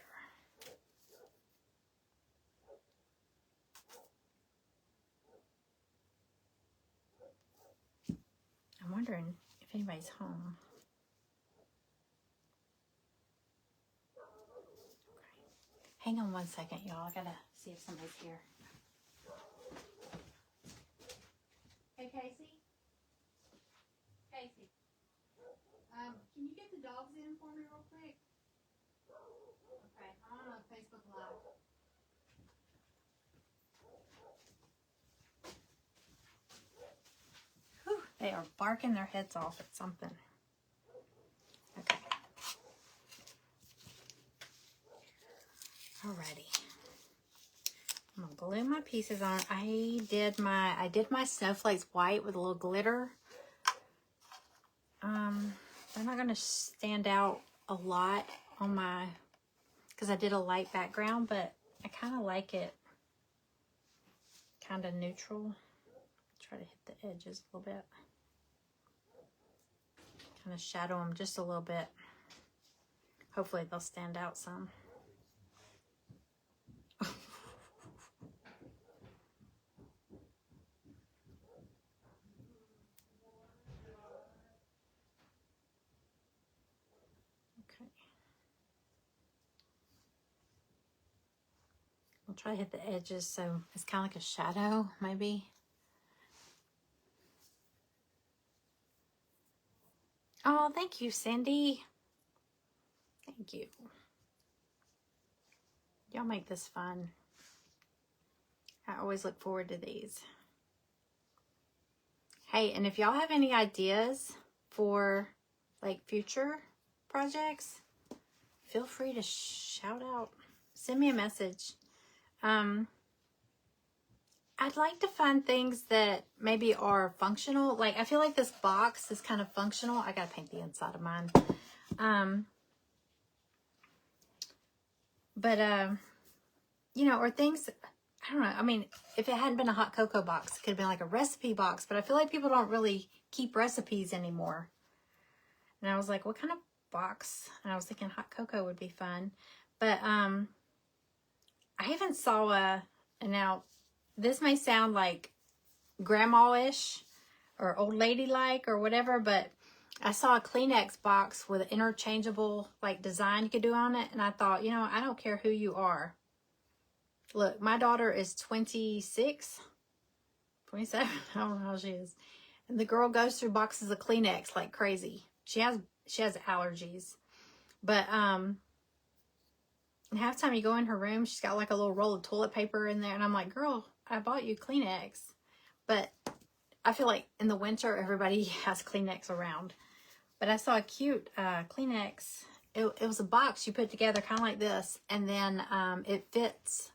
I'm wondering if anybody's home. Hang on one second, y'all. I gotta see if somebody's here. Hey, Casey? Casey. Can you get the dogs in for me real quick? Okay, I'm on Facebook Live. They are barking their heads off at something. Okay. Alrighty. I'm gonna glue my pieces on. I did my snowflakes white with a little glitter. They're not gonna stand out a lot on my, because I did a light background, but I kind of like it kind of neutral. Try to hit the edges a little bit. Kind of shadow them just a little bit. Hopefully they'll stand out some. Okay. I'll try to hit the edges so it's kind of like a shadow, maybe. Oh, thank you, Cindy. Thank you. Y'all make this fun. I always look forward to these. Hey, and if y'all have any ideas for like future projects, feel free to shout out. Send me a message. I'd like to find things that maybe are functional. Like, I feel like this box is kind of functional. I gotta paint the inside of mine. You know, or things, I don't know. I mean, if it hadn't been a hot cocoa box, it could have been like a recipe box. But I feel like people don't really keep recipes anymore. And I was like, what kind of box? And I was thinking hot cocoa would be fun. But I even saw and now this may sound like grandma-ish or old lady-like or whatever, but I saw a Kleenex box with an interchangeable like design you could do on it. And I thought, you know, I don't care who you are. Look, my daughter is 26, 27, I don't know how she is. And the girl goes through boxes of Kleenex like crazy. She has allergies. But and half the time you go in her room, she's got like a little roll of toilet paper in there. And I'm like, girl, I bought you Kleenex. But I feel like in the winter, everybody has Kleenex around. But I saw a cute Kleenex. It was a box you put together kind of like this. And then it fits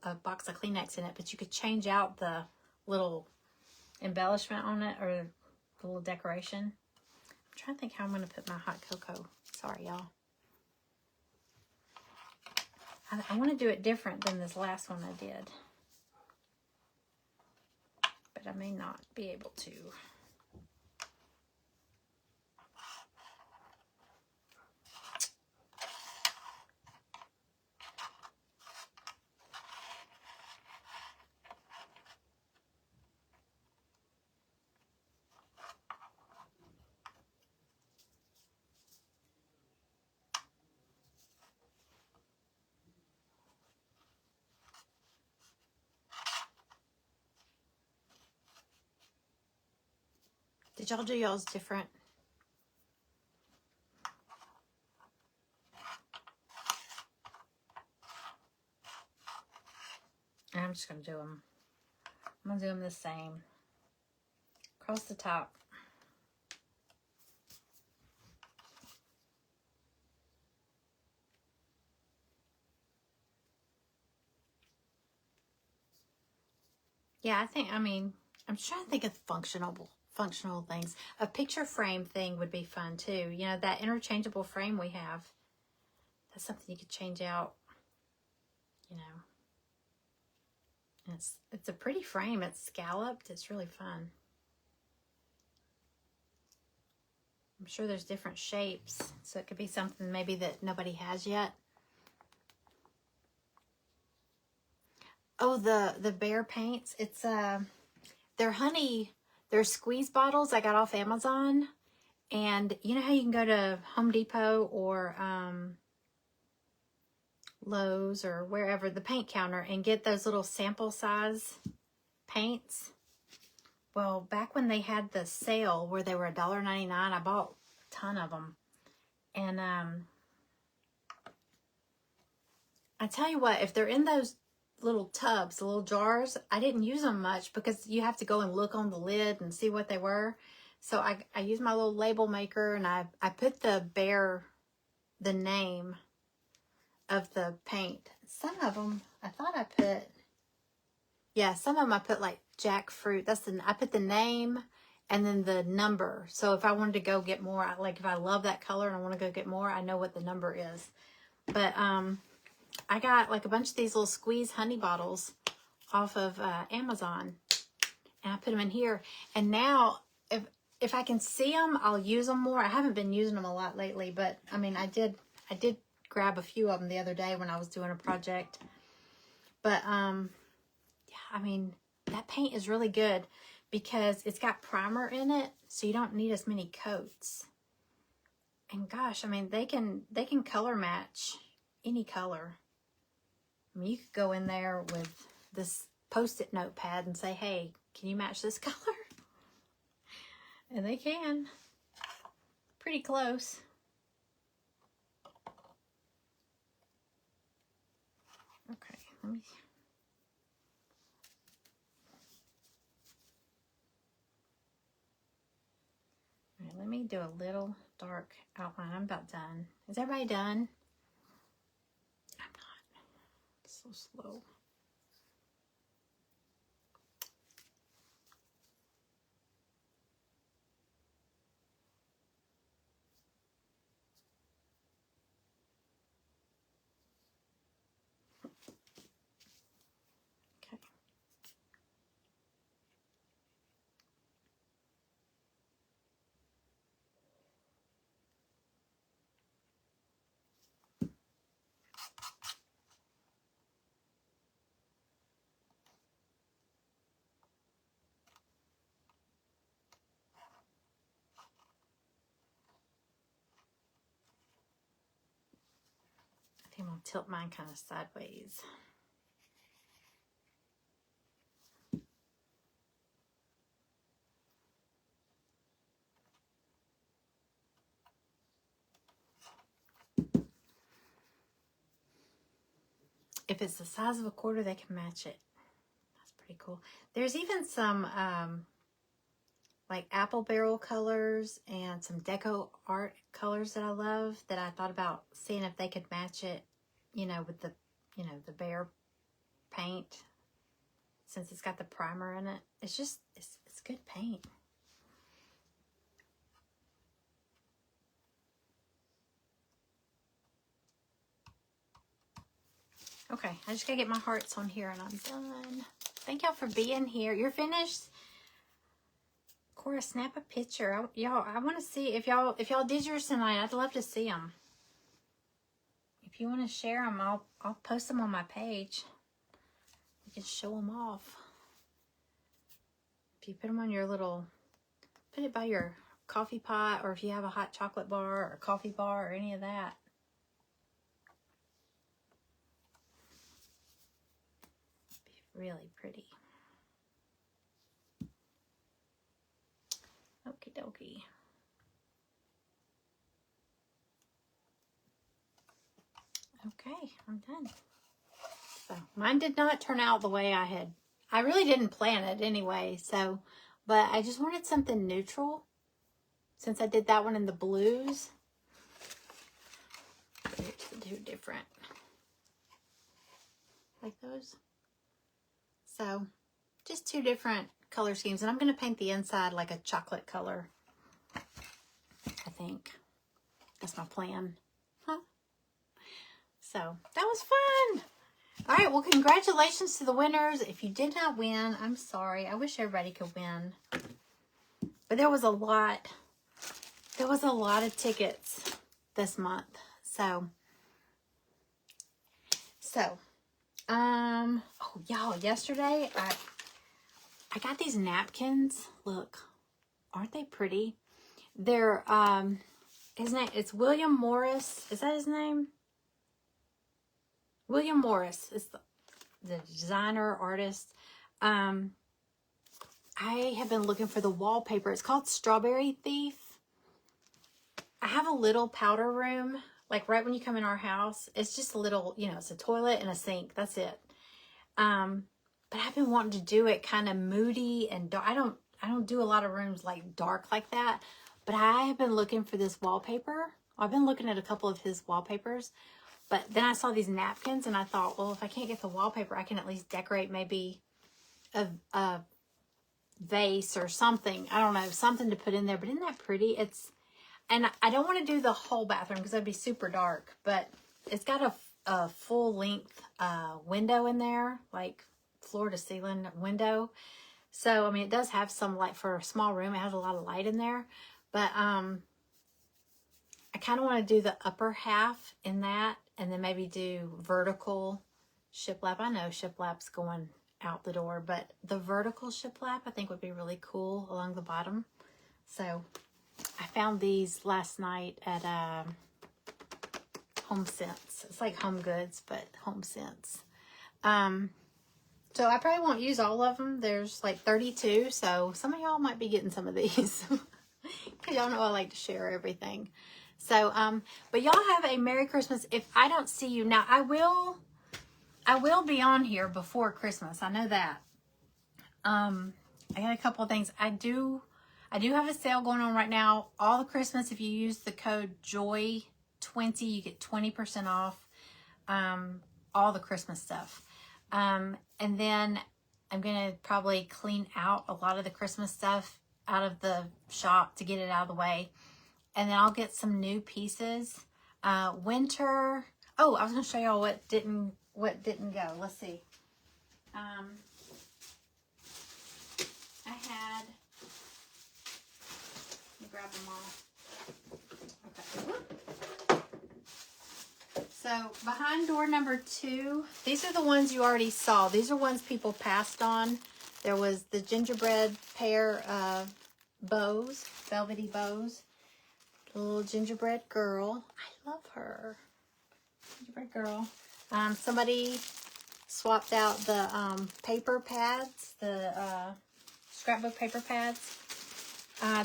a box of Kleenex in it. But you could change out the little embellishment on it or the little decoration. I'm trying to think how I'm going to put my hot cocoa. Sorry, y'all. I want to do it different than this last one I did. But I may not be able to. Did y'all do y'all's different? I'm just going to do them. I'm going to do them the same. Across the top. Yeah, I'm trying to think of functional things. A picture frame thing would be fun too. You know, that interchangeable frame we have. That's something you could change out, you know. And it's a pretty frame. It's scalloped. It's really fun. I'm sure there's different shapes. So it could be something maybe that nobody has yet. Oh, the bear paints. It's they're squeeze bottles I got off Amazon. And you know how you can go to Home Depot or Lowe's or wherever, the paint counter, and get those little sample size paints? Well, back when they had the sale where they were $1.99, I bought a ton of them. And I tell you what, if they're in those little tubs, the little jars, I didn't use them much because you have to go and look on the lid and see what they were. So I use my little label maker, and I put the name of the paint. Some of them, I thought I put, yeah, some of them I put like jackfruit. I put the name and then the number. So if I wanted to go get more, like if I love that color and I want to go get more, I know what the number is. But I got like a bunch of these little squeeze honey bottles off of Amazon, and I put them in here. And now if I can see them, I'll use them more. I haven't been using them a lot lately, but I mean, I did grab a few of them the other day when I was doing a project. But yeah, I mean, that paint is really good because it's got primer in it, so you don't need as many coats. And gosh, I mean, they can color match any color. I mean, you could go in there with this Post-it notepad and say, hey, can you match this color? And they can. Pretty close. Okay, let me do a little dark outline. I'm about done. Is everybody done? I'm not. It's so slow. Okay. I think I'm going to tilt mine kind of sideways. If it's the size of a quarter, they can match it. That's pretty cool. There's even some like apple barrel colors and some deco art colors that I love that I thought about seeing if they could match it, you know, with the, you know, the Behr paint, since it's got the primer in it. It's just, it's good paint. Okay, I just gotta get my hearts on here and I'm done. Thank y'all for being here. You're finished? Cora, snap a picture. Y'all, I want to see if y'all did yours tonight. I'd love to see them. If you want to share them, I'll post them on my page. You can show them off. If you put them on your little, put it by your coffee pot, or if you have a hot chocolate bar or coffee bar or any of that. Be really pretty. Okie dokie. Okay, I'm done. So mine did not turn out the way I really didn't plan it anyway. So, but I just wanted something neutral since I did that one in the blues. Here's the two different, like those. So just two different color schemes, and I'm going to paint the inside like a chocolate color. I think that's my plan. Huh? So that was fun. All right, well, congratulations to the winners. If you did not win, I'm sorry. I wish everybody could win. But there was a lot of tickets this month. So oh y'all, yesterday I got these napkins. Look, aren't they pretty? They're his name, it's William Morris. Is that his name? William Morris is the designer, artist. I have been looking for the wallpaper. It's called Strawberry Thief. I have a little powder room, like right when you come in our house. It's just a little, you know, it's a toilet and a sink. That's it. But I've been wanting to do it kind of moody and dark. I I don't do a lot of rooms like dark like that, but I have been looking for this wallpaper. I've been looking at a couple of his wallpapers, but then I saw these napkins and I thought, well, if I can't get the wallpaper, I can at least decorate maybe a vase or something. I don't know, something to put in there. But isn't that pretty? And I don't want to do the whole bathroom because that'd be super dark, but it's got a full length window in there, like floor to ceiling window. So, I mean, it does have some light for a small room. It has a lot of light in there, but I kind of want to do the upper half in that, and then maybe do vertical shiplap. I know shiplap's going out the door, but the vertical shiplap I think would be really cool along the bottom. So I found these last night at Home Sense. It's like Home Goods, but Home Sense. So I probably won't use all of them. There's like 32, so some of y'all might be getting some of these. Because y'all know I like to share everything. So, but y'all have a Merry Christmas. If I don't see you, now I will be on here before Christmas. I know that. I got a couple of things. I do have a sale going on right now. All the Christmas, if you use the code JOY20, you get 20% off all the Christmas stuff. And then I'm going to probably clean out a lot of the Christmas stuff out of the shop to get it out of the way. And then I'll get some new pieces. Winter. Oh, I was going to show y'all what didn't go. Let's see. I had, let me grab them all. Okay. So behind door number 2, these are the ones you already saw. These are ones people passed on. There was the gingerbread pair of bows, velvety bows. The little gingerbread girl. I love her. Gingerbread girl. Somebody swapped out the paper pads, the scrapbook paper pads.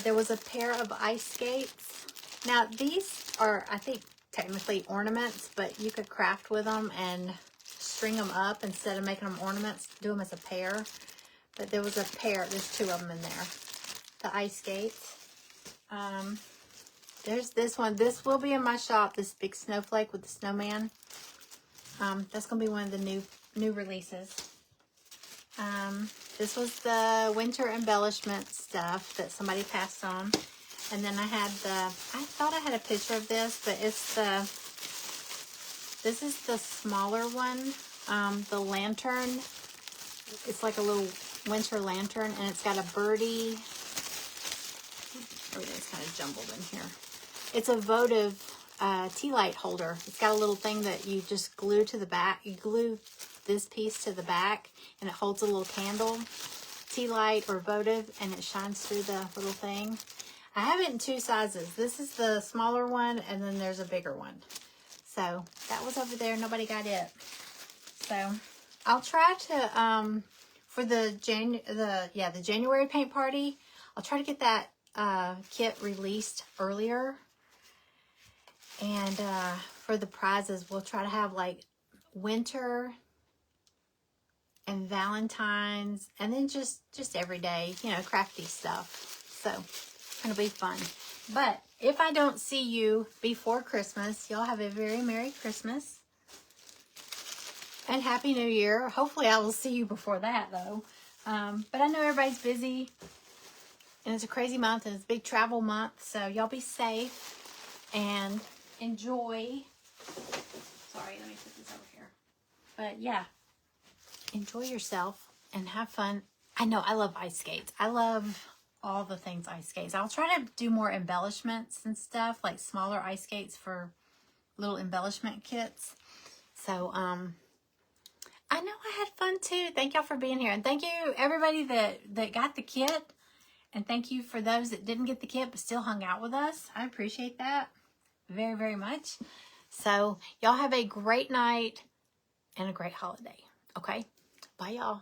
There was a pair of ice skates. Now these are, I think, technically ornaments, but you could craft with them and string them up instead of making them ornaments. Do them as a pair. But there was a pair. There's 2 of them in there. The ice skates. There's this one. This will be in my shop. This big snowflake with the snowman. That's gonna be one of the new releases. This was the winter embellishment stuff that somebody passed on. And then I had I thought I had a picture of this, but this is the smaller one. The lantern. It's like a little winter lantern, and it's got a birdie. Everything's kind of jumbled in here. It's a votive tea light holder. It's got a little thing that you just glue to the back. You glue this piece to the back, and it holds a little candle, tea light or votive, and it shines through the little thing. I have it in 2 sizes. This is the smaller one, and then there's a bigger one. So that was over there. Nobody got it. So I'll try to for the January paint party. I'll try to get that kit released earlier. And for the prizes, we'll try to have like winter and Valentine's, and then just everyday, crafty stuff. So it's gonna be fun. But if I don't see you before Christmas, y'all have a very Merry Christmas and Happy New Year. Hopefully I will see you before that though. But I know everybody's busy, and it's a crazy month, and it's a big travel month. So y'all be safe and enjoy. Sorry, let me put this over here. But yeah, enjoy yourself and have fun. I know I love ice skates. I love all the things ice skates. I'll try to do more embellishments and stuff, like smaller ice skates for little embellishment kits. So I know I had fun too. Thank y'all for being here, and thank you everybody that got the kit, and thank you for those that didn't get the kit but still hung out with us. I appreciate that very, very much. So y'all have a great night and a great holiday. Okay, bye y'all.